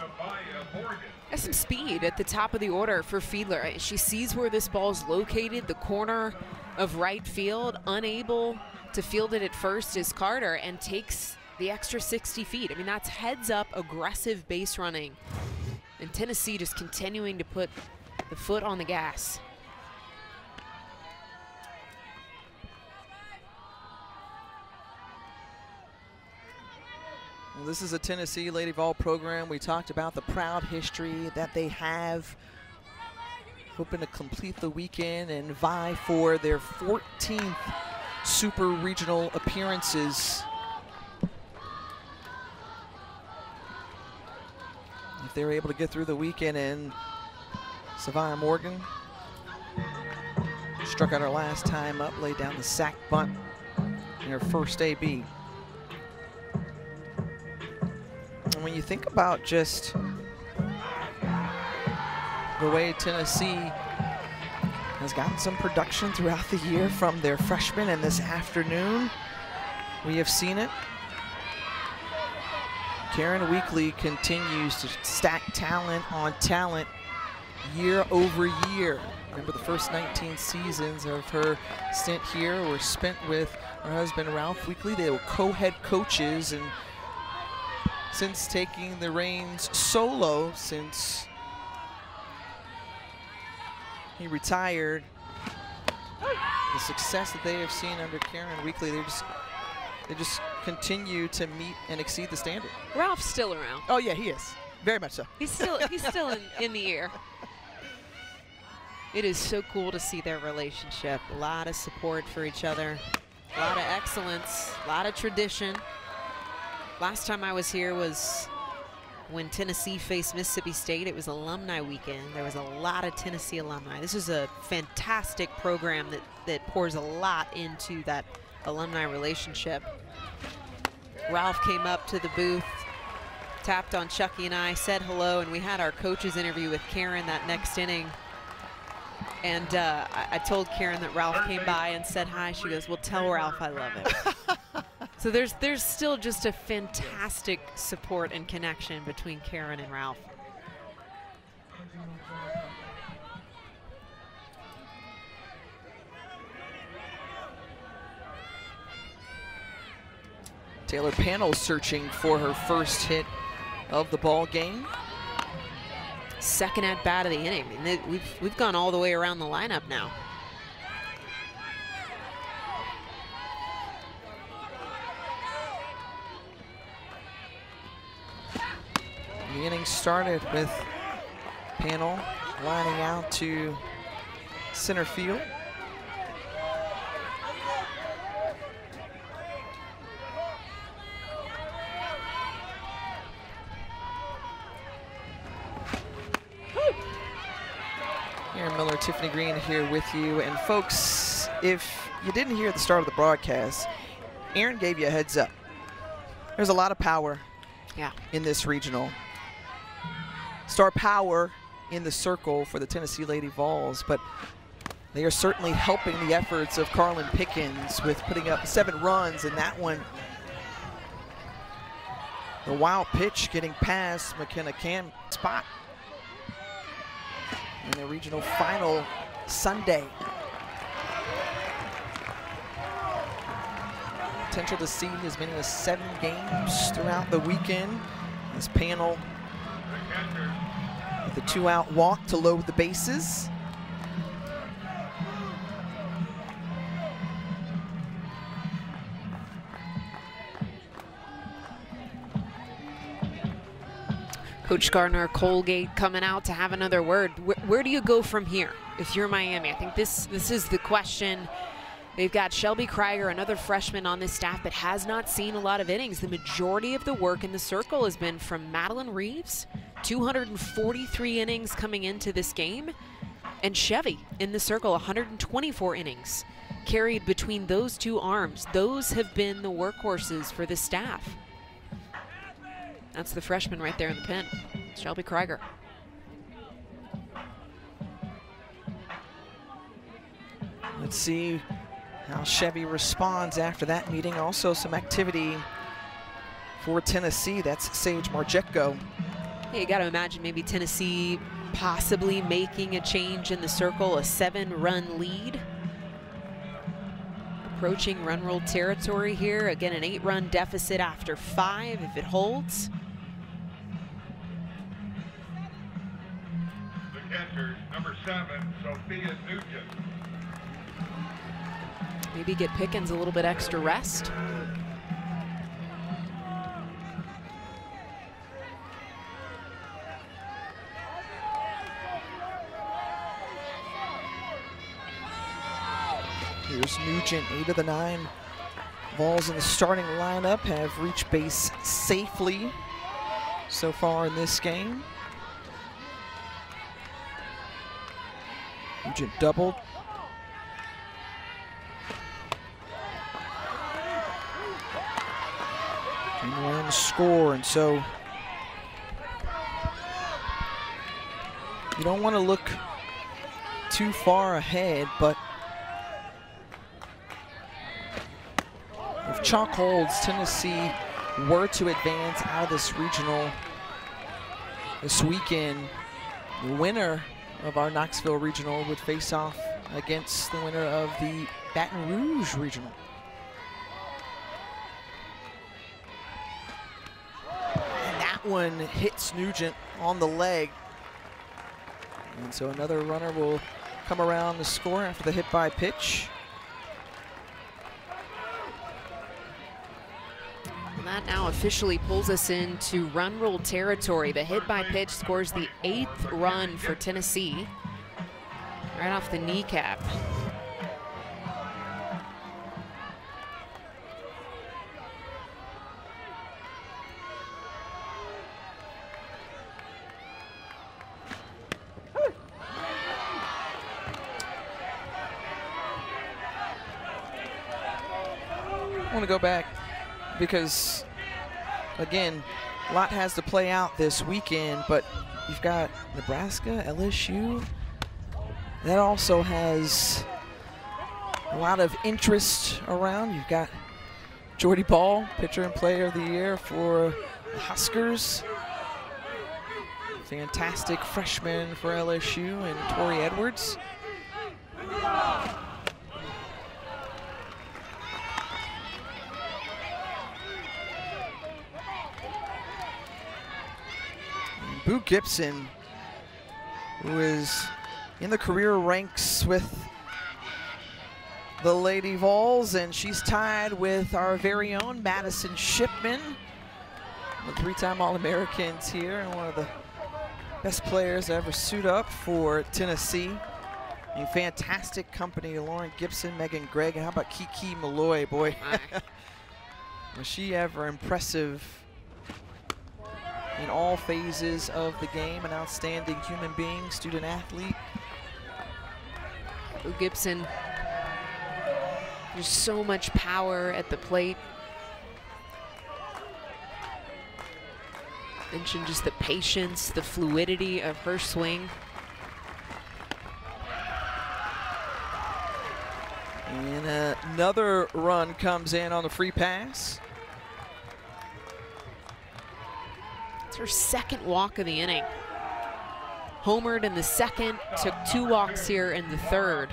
Has some speed at the top of the order for Fiedler. She sees where this ball is located, the corner of right field. Unable to field it at first is Carter, and takes the extra 60 feet. I mean, that's heads up aggressive base running And Tennessee just continuing to put the foot on the gas. Well, this is a Tennessee Lady Vol program. We talked about the proud history that they have, hoping to complete the weekend and vie for their 14th Super Regional appearances. If they're able to get through the weekend, and Savannah Morgan struck out her last time up, laid down the sack bunt in her first AB. And when you think about just the way Tennessee has gotten some production throughout the year from their freshmen, and this afternoon we have seen it. Karen Weekly continues to stack talent on talent year over year. Remember, the first 19 seasons of her stint here were spent with her husband Ralph Weekly. They were co-head coaches, and since taking the reins solo, since he retired, the success that they have seen under Karen Weekly, they just continue to meet and exceed the standard. Ralph's still around. Oh yeah, he is. Very much so. He's still in the air. It is so cool to see their relationship. A lot of support for each other, a lot of excellence, a lot of tradition. Last time I was here was when Tennessee faced Mississippi State. It was alumni weekend. There was a lot of Tennessee alumni. This is a fantastic program that pours a lot into that alumni relationship. Ralph came up to the booth, tapped on Chucky and I, said hello, and we had our coaches interview with Karen that next inning. And I told Karen that Ralph came by and said hi. She goes, "Well, tell Ralph I love him." So there's still just a fantastic support and connection between Karen and Ralph. Taylor Panel searching for her first hit of the ball game. Second at bat of the inning. I mean, we've gone all the way around the lineup now. The inning started with Panel lining out to center field. Aaron Miller, Tiffany Green here with you. And folks, if you didn't hear at the start of the broadcast, Aaron gave you a heads up. There's a lot of power in this regional. Star power in the circle for the Tennessee Lady Vols, but they are certainly helping the efforts of Carlin Pickens with putting up 7 runs in that one. The wild pitch getting past McKenna Cam spot in the regional final Sunday. Potential to see as many as 7 games throughout the weekend. This Panel with a 2-out walk to load the bases. Coach Gardner Colgate coming out to have another word. Where do you go from here if you're Miami? I think this is the question. They've got Shelby Krieger, another freshman on this staff, but has not seen a lot of innings. The majority of the work in the circle has been from Madeline Reeves, 243 innings coming into this game, and Chevy in the circle, 124 innings carried between those two arms. Those have been the workhorses for the staff. That's the freshman right there in the pen, Shelby Krieger. Let's see how Chevy responds after that meeting. Also some activity for Tennessee. That's Sage Margetko. Yeah, you got to imagine maybe Tennessee possibly making a change in the circle, a 7-run lead. Approaching run rule territory here. Again, an 8-run deficit after 5 if it holds. Enters number 7, Sophia Nugent. Maybe get Pickens a little bit extra rest. Here's Nugent, 8 of the 9 balls in the starting lineup have reached base safely so far in this game. Nugent doubled. And ran the score, and so you don't want to look too far ahead, but if chalk holds, Tennessee were to advance out of this regional this weekend, the winner of our Knoxville Regional would face off against the winner of the Baton Rouge Regional. And that one hits Nugent on the leg. And so another runner will come around the score after the hit by pitch. And that now officially pulls us into run rule territory. The hit by pitch scores the 8th run for Tennessee, right off the kneecap. I want to go back because, again, a lot has to play out this weekend, but you've got Nebraska, LSU. That also has a lot of interest around. You've got Jordy Ball, pitcher and player of the year for the Huskers. Fantastic freshman for LSU, and Tori Edwards. Boo Gibson, who is in the career ranks with the Lady Vols, and she's tied with our very own Madison Shipman, the 3-time All-Americans here, and one of the best players to ever suit up for Tennessee. A fantastic company, Lauren Gibson, Megan Gregg, and how about Kiki Malloy, boy. Was she ever impressive in all phases of the game, an outstanding human being, student athlete. Boo Gibson, there's so much power at the plate. Mentioned just the patience, the fluidity of her swing. And another run comes in on the free pass. Her second walk of the inning. Homered in the second, took 2 walks here in the third.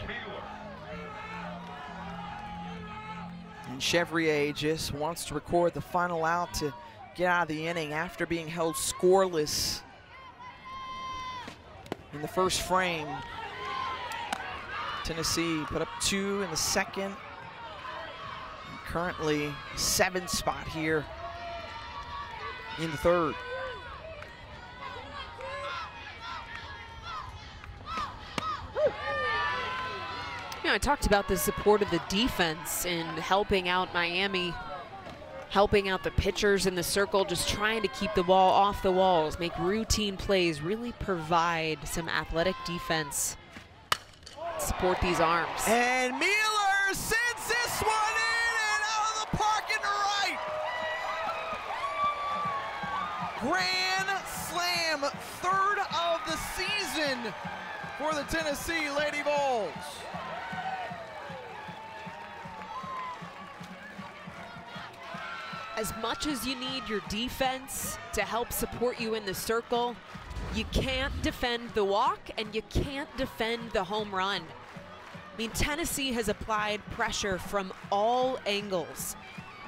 And Chevrier just wants to record the final out to get out of the inning after being held scoreless in the first frame. Tennessee put up 2 in the second. And currently 7th spot here in the third. You know, I talked about the support of the defense and helping out Miami, helping out the pitchers in the circle, just trying to keep the ball off the walls, make routine plays, really provide some athletic defense, support these arms. And Mueller sends this one in and out of the park and right. Grand slam, 3rd of the season for the Tennessee Lady Vols. As much as you need your defense to help support you in the circle, you can't defend the walk and you can't defend the home run. I mean, Tennessee has applied pressure from all angles.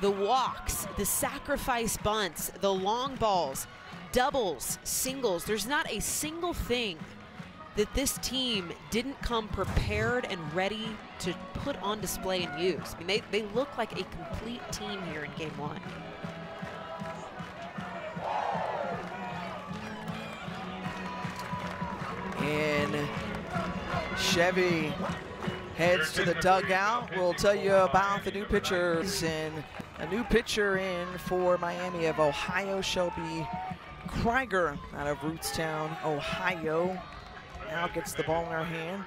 The walks, the sacrifice bunts, the long balls, doubles, singles. There's not a single thing that this team didn't come prepared and ready to put on display and use. I mean, they look like a complete team here in game one. And Chevy heads to the dugout. We'll tell you about the new pitchers, and a new pitcher in for Miami of Ohio, Shelby Krieger out of Rootstown, Ohio. Now gets the ball in her hand.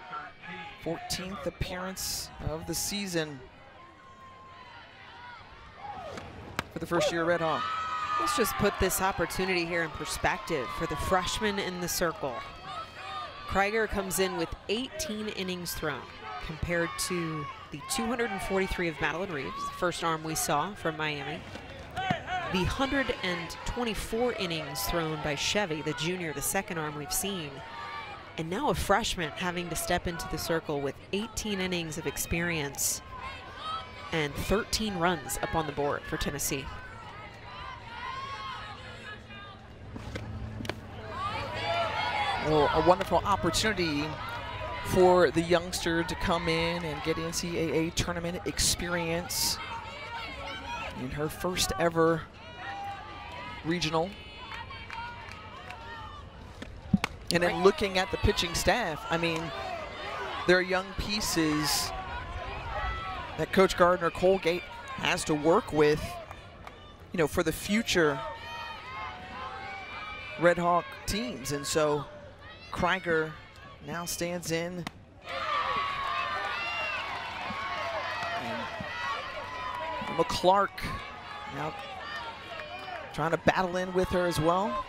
14th appearance of the season for the first year Red Hawk. Let's just put this opportunity here in perspective for the freshman in the circle. Krieger comes in with 18 innings thrown compared to the 243 of Madeline Reeves, the first arm we saw from Miami. The 124 innings thrown by Chevy, the junior, the second arm we've seen. And now a freshman having to step into the circle with 18 innings of experience and 13 runs up on the board for Tennessee. Well, a wonderful opportunity for the youngster to come in and get NCAA tournament experience in her first ever regional. And then looking at the pitching staff, I mean, there are young pieces that Coach Gardner Colgate has to work with, you know, for the future Red Hawk teams. And so Krieger now stands in. And McClark now trying to battle in with her as well.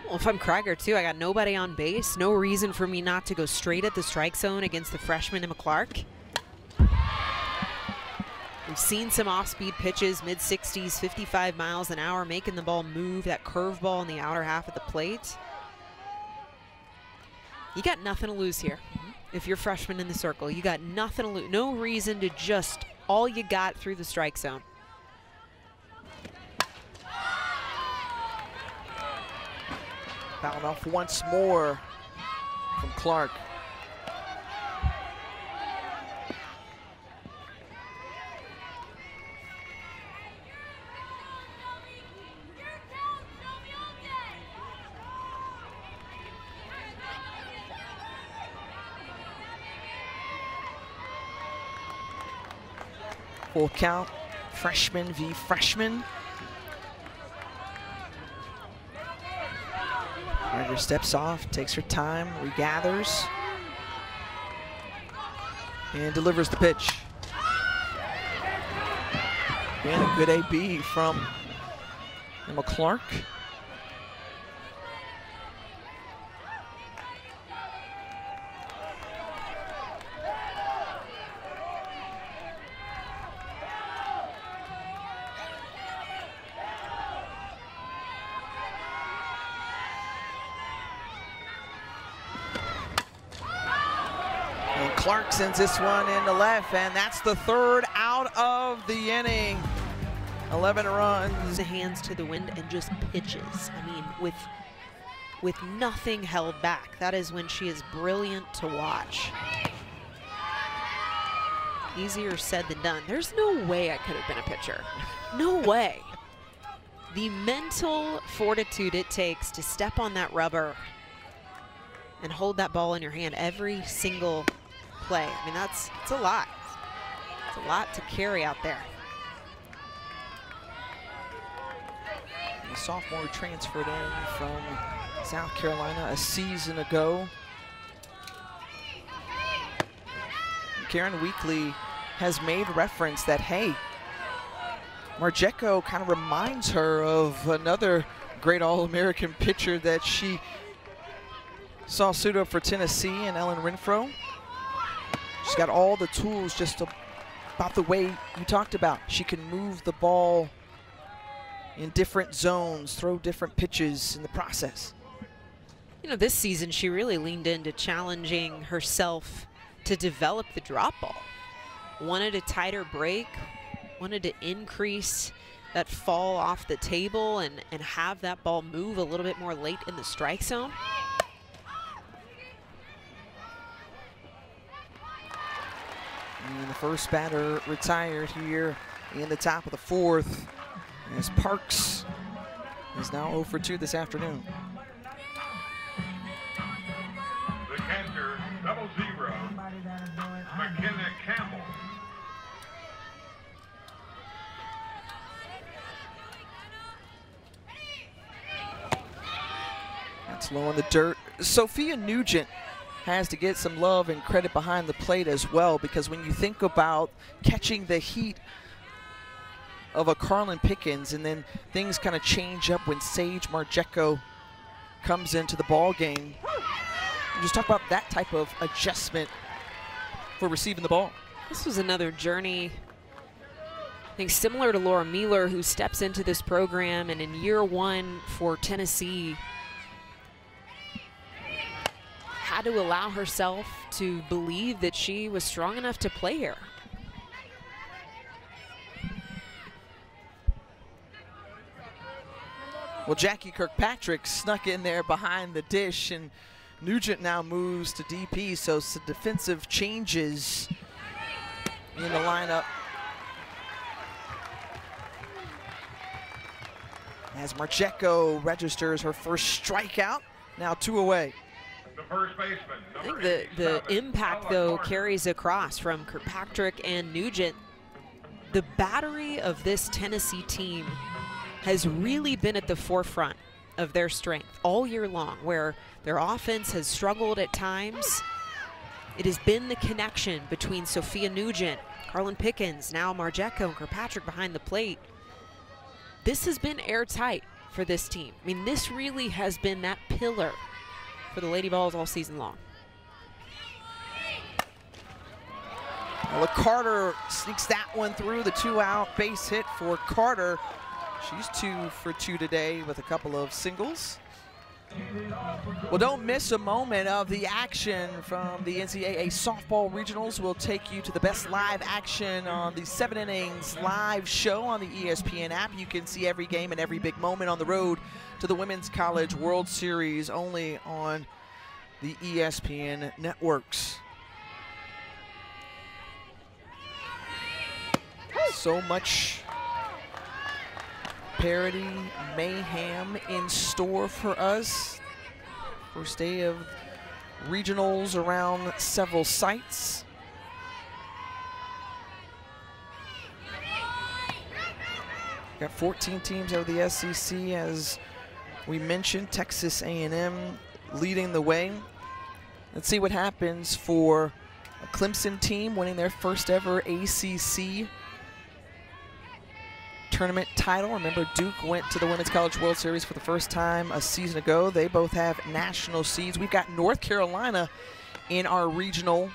Well, if I'm Krieger too, I got nobody on base. No reason for me not to go straight at the strike zone against the freshman in McClark. We've seen some off-speed pitches, mid-60s, 55 miles an hour, making the ball move, that curveball in the outer half of the plate. You got nothing to lose here. If you're freshman in the circle, you got nothing to lose. No reason to just all you got through the strike zone. Fouled off once more from Clark. Full count, freshman v. freshman. Krieger steps off, takes her time, regathers, and delivers the pitch. And a good AB from Emma Clark. Clark sends this one into left, and that's the third out of the inning. 11 runs. The hands to the wind and just pitches. I mean, with nothing held back. That is when she is brilliant to watch. Easier said than done. There's no way I could have been a pitcher. No way. The mental fortitude it takes to step on that rubber and hold that ball in your hand every single play. I mean, it's a lot. It's a lot to carry out there. The sophomore transferred in from South Carolina a season ago. Karen Weekly has made reference that, hey, Marjeko kind of reminds her of another great All-American pitcher that she saw suit up for Tennessee, and Ellen Renfro. She's got all the tools, just about the way you talked about. She can move the ball in different zones, throw different pitches in the process. You know, this season she really leaned into challenging herself to develop the drop ball. Wanted a tighter break, wanted to increase that fall off the table and have that ball move a little bit more late in the strike zone. And the first batter retired here in the top of the fourth, as Parks is now 0 for 2 this afternoon. The catcher, 0-0, McKenna Campbell. That's low in the dirt. Sophia Nugent has to get some love and credit behind the plate as well, because when you think about catching the heat of a Carlin Pickens, and then things kind of change up when Sage Marjeko comes into the ball game. Just talk about that type of adjustment for receiving the ball. This was another journey, I think, similar to Laura Mueller, who steps into this program, and in year one for Tennessee had to allow herself to believe that she was strong enough to play here. Well, Jackie Kirkpatrick snuck in there behind the dish, and Nugent now moves to DP, so some defensive changes in the lineup. As Marjeko registers her first strikeout, now 2 away. The first baseman, I think the impact, though, carries across from Kirkpatrick and Nugent. The battery of this Tennessee team has really been at the forefront of their strength all year long, where their offense has struggled at times. It has been the connection between Sophia Nugent, Carlin Pickens, now Marjeko and Kirkpatrick behind the plate. This has been airtight for this team. I mean, this really has been that pillar for the Lady Vols all season long. Well, Carter sneaks that one through, the 2-out base hit for Carter. She's 2 for 2 today with a couple of singles. Well, don't miss a moment of the action from the NCAA softball regionals. We'll take you to the best live action on the 7 innings live show on the ESPN app. You can see every game and every big moment on the road to the Women's College World Series, only on the ESPN networks. So much parody, mayhem in store for us. First day of regionals around several sites. Got 14 teams out of the SEC, as we mentioned. Texas A&M leading the way. Let's see what happens for a Clemson team winning their first ever ACC tournament title. Remember, Duke went to the Women's College World Series for the first time a season ago. They both have national seeds. We've got North Carolina in our regional.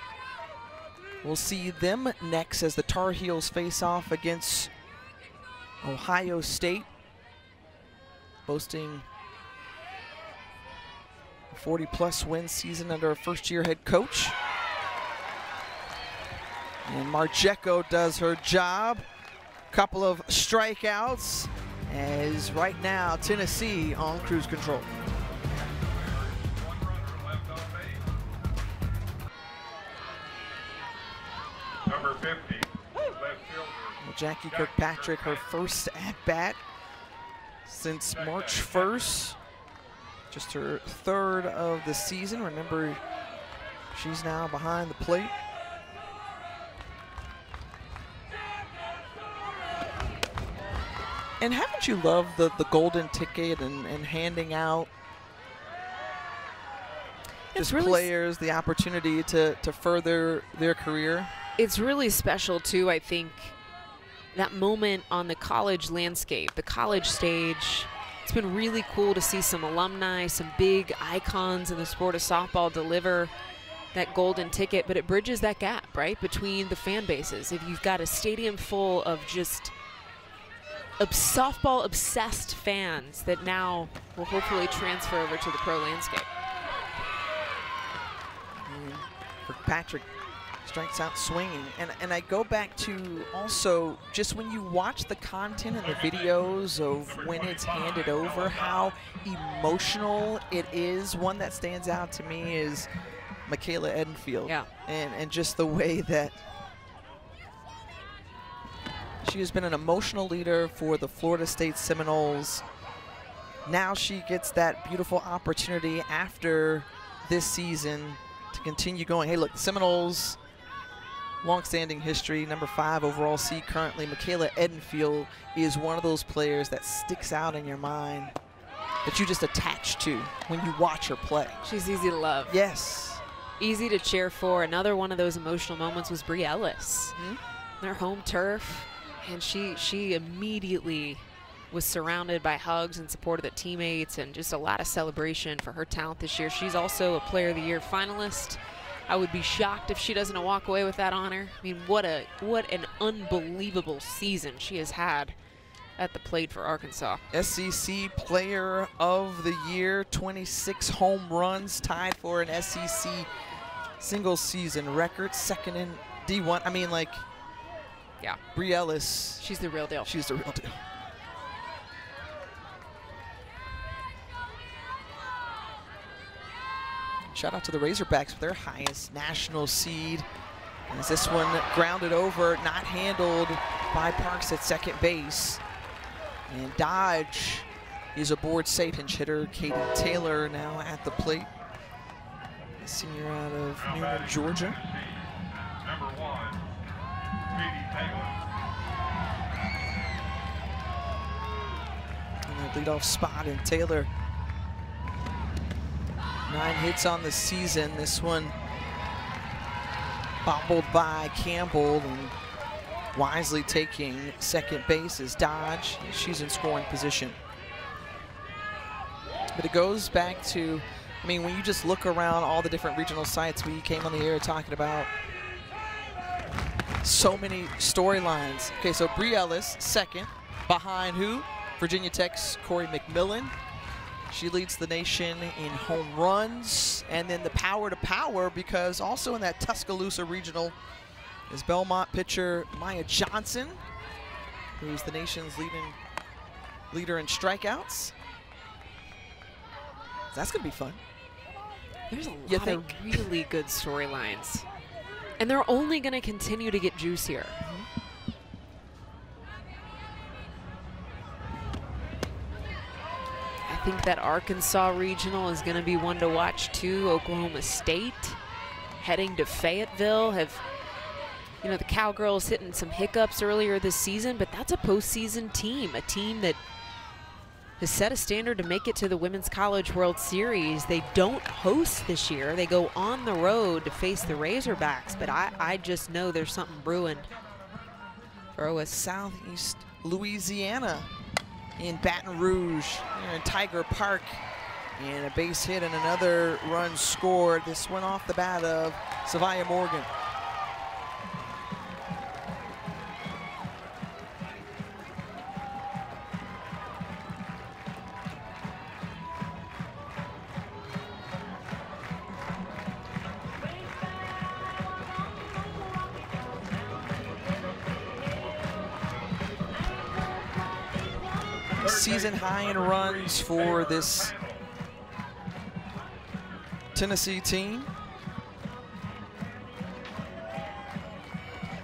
We'll see them next as the Tar Heels face off against Ohio State, boasting a 40-plus win season under a first-year head coach. And Marjeko does her job. Couple of strikeouts, as right now Tennessee on cruise control. Number 50, left fielder. Well, Jackie Kirkpatrick, her first at-bat since March 1st. Just her 3rd of the season. Remember, she's now behind the plate. And haven't you loved the golden ticket and handing out just really players the opportunity to further their career? It's really special, too, I think, that moment on the college landscape, the college stage. It's been really cool to see some alumni, some big icons in the sport of softball deliver that golden ticket, but it bridges that gap, right, between the fan bases. If you've got a stadium full of just softball-obsessed fans that now will hopefully transfer over to the pro landscape. Kirkpatrick Strikes out swinging. And I go back to also just when you watch the content and the videos of when it's handed over, how emotional it is. One that stands out to me is Michaela Edenfield. Yeah. And just the way that she has been an emotional leader for the Florida State Seminoles. Now she gets that beautiful opportunity after this season to continue going. Hey, look, the Seminoles, long-standing history, number 5 overall seed currently. Michaela Edenfield is one of those players that sticks out in your mind that you just attach to when you watch her play. She's easy to love. Yes. Easy to cheer for. Another one of those emotional moments was Bree Ellis. Their home turf, and she immediately was surrounded by hugs and support of the teammates and just a lot of celebration for her talent this year. She's also a Player of the Year finalist. I would be shocked if she doesn't walk away with that honor. I mean, what an unbelievable season she has had at the plate for Arkansas. SEC Player of the Year, 26 home runs, tied for an SEC single season record, second in D1. I mean, like, yeah, Bree Ellis. She's the real deal. She's the real deal. Shout out to the Razorbacks with their highest national seed. As this one grounded over, not handled by Parks at second base. And Dodge is aboard safe. Pinch hitter Katie Taylor now at the plate. A senior out of Newman, Georgia. Number 1, Katie Taylor. And the leadoff spot in Taylor. 9 hits on the season. This one bobbled by Campbell and wisely taking second base is Dodge. She's in scoring position. But it goes back to, I mean, when you just look around all the different regional sites, we came on the air talking about so many storylines. Okay, so Bree Ellis, second, behind who? Virginia Tech's Corey McMillan. She leads the nation in home runs, and then the power to power, because also in that Tuscaloosa regional is Belmont pitcher Maya Johnson, who's the nation's leader in strikeouts. That's gonna be fun. There's a lot of really good storylines, and they're only gonna continue to get juicier. I think that Arkansas regional is going to be one to watch too. Oklahoma State heading to Fayetteville. You know, the Cowgirls hitting some hiccups earlier this season, but that's a postseason team, a team that has set a standard to make it to the Women's College World Series. They don't host this year. They go on the road to face the Razorbacks, but I just know there's something brewing for OS. Southeast Louisiana in Baton Rouge, here in Tiger Park, and a base hit and another run scored. This went off the bat of Savia Morgan. Season high in runs for this Tennessee team.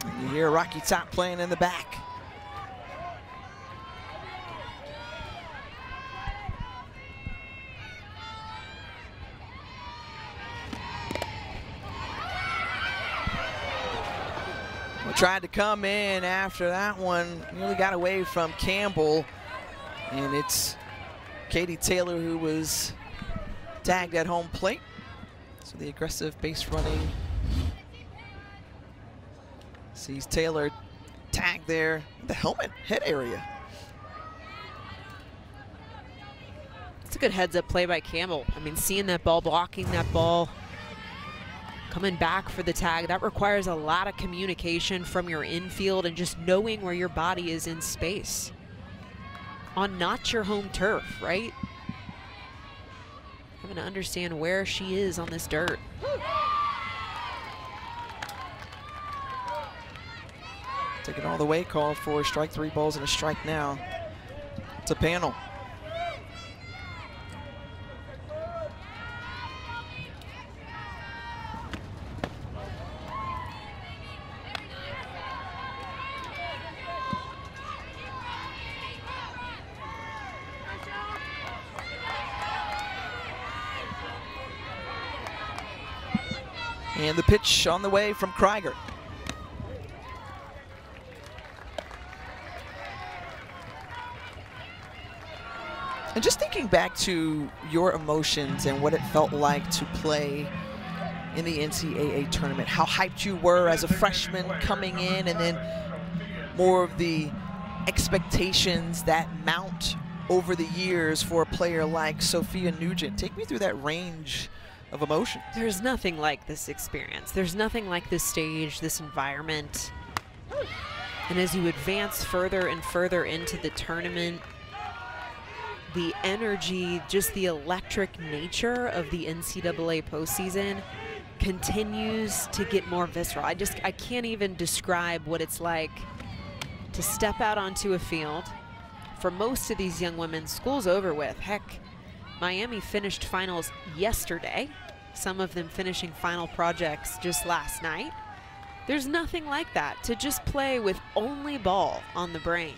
And you hear Rocky Top playing in the back. Tried to come in after that one, nearly got away from Campbell. And it's Katie Taylor who was tagged at home plate. So the aggressive base running sees Taylor tagged there, the helmet head area. It's a good heads-up play by Campbell. I mean, seeing that ball, blocking that ball, coming back for the tag, that requires a lot of communication from your infield and just knowing where your body is in space. On not your home turf, right? Having to understand. understand where she is on this dirt. Take it all the way, called for strike, 3 balls and a strike now. It's a panel. And the pitch on the way from Krieger. And just thinking back to your emotions and what it felt like to play in the NCAA tournament, how hyped you were as a freshman coming in, and then more of the expectations that mount over the years for a player like Sophia Nugent. Take me through that range of emotion. There's nothing like this experience. There's nothing like this stage, this environment. And as you advance further and further into the tournament, the energy, just the electric nature of the NCAA postseason continues to get more visceral. I can't even describe what it's like to step out onto a field. For most of these young women, school's over with. Heck, Miami finished finals yesterday, some of them finishing final projects just last night. There's nothing like that, to just play with only ball on the brain.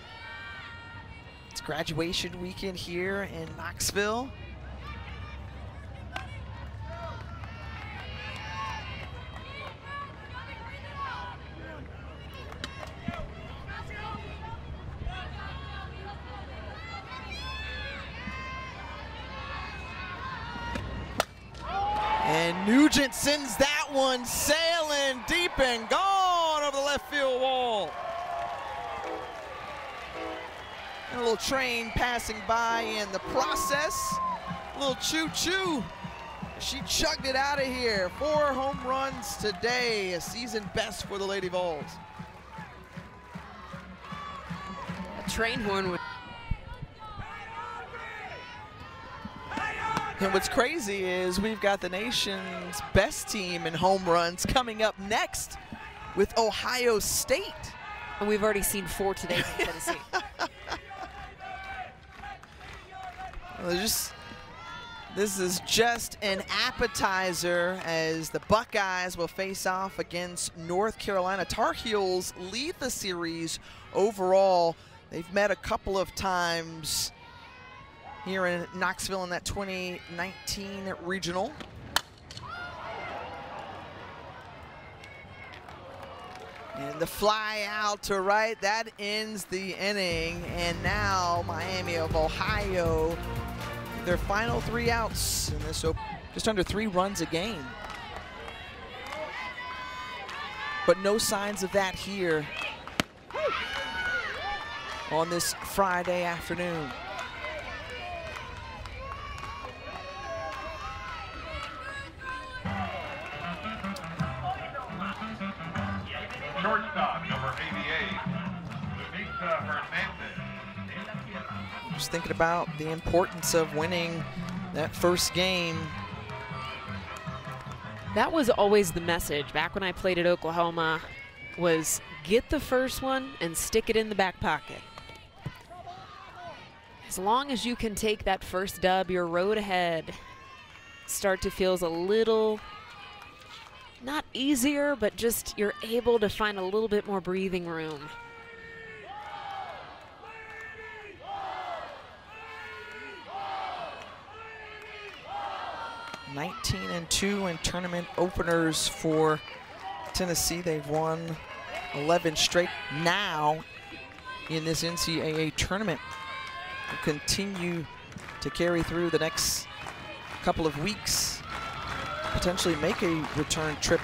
It's graduation weekend here in Knoxville. And Nugent sends that one sailing deep and gone over the left field wall. And a little train passing by in the process. A little choo-choo. She chugged it out of here. 4 home runs today, a season best for the Lady Vols. A train horn would. And what's crazy is we've got the nation's best team in home runs coming up next with Ohio State. And we've already seen 4 today from Tennessee. This is just an appetizer as the Buckeyes will face off against North Carolina. Tar Heels lead the series overall. They've met a couple of times here in Knoxville in that 2019 regional. And the fly out to right, that ends the inning. And now Miami of Ohio, their final 3 outs in this, just under 3 runs a game. But no signs of that here on this Friday afternoon. Shortstop, number 88, Lisa Hernandez. Just thinking about the importance of winning that first game. That was always the message back when I played at Oklahoma, was get the first one and stick it in the back pocket. As long as you can take that first dub, your road ahead start to feel a little, not easier, but just you're able to find a little bit more breathing room. (19-2) in tournament openers for Tennessee. They've won 11 straight now in this NCAA tournament. Will continue to carry through the next couple of weeks. Potentially make a return trip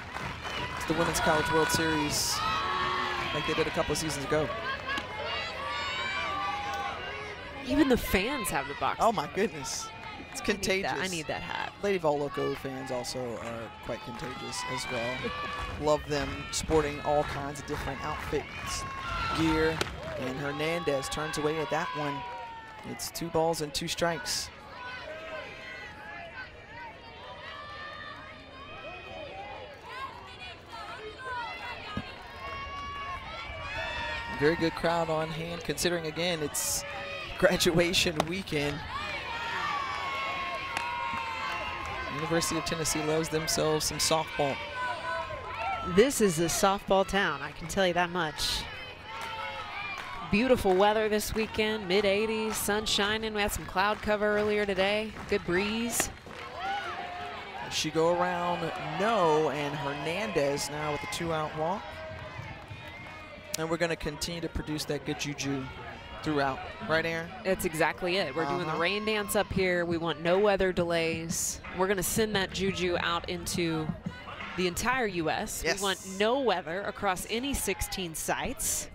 to the Women's College World Series like they did a couple of seasons ago. Even the fans have the box. Oh my goodness. It's contagious. I need that hat. Lady Vol Loco fans also are quite contagious as well. Love them sporting all kinds of different outfits, gear, and Hernandez turns away at that one. It's 2 balls and 2 strikes. Very good crowd on hand, considering, again, it's graduation weekend. University of Tennessee loves themselves some softball. This is a softball town, I can tell you that much. Beautiful weather this weekend, mid-80s, sun shining. We had some cloud cover earlier today, good breeze. She go around No, and Hernandez now with a 2-out walk. And we're going to continue to produce that good juju throughout. Right, Aaron? That's exactly it. We're doing the rain dance up here. We want no weather delays. We're going to send that juju out into the entire U.S. Yes. We want no weather across any 16 sites.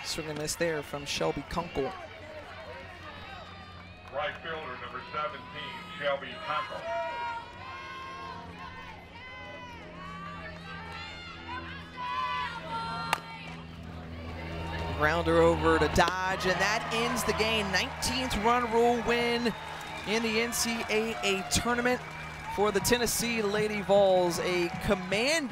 Swing and miss there from Shelby Kunkel. Right fielder, number 17, Shelby Kunkel. Grounder over to Dodge, and that ends the game. 19th run rule win in the NCAA tournament for the Tennessee Lady Vols. A commanding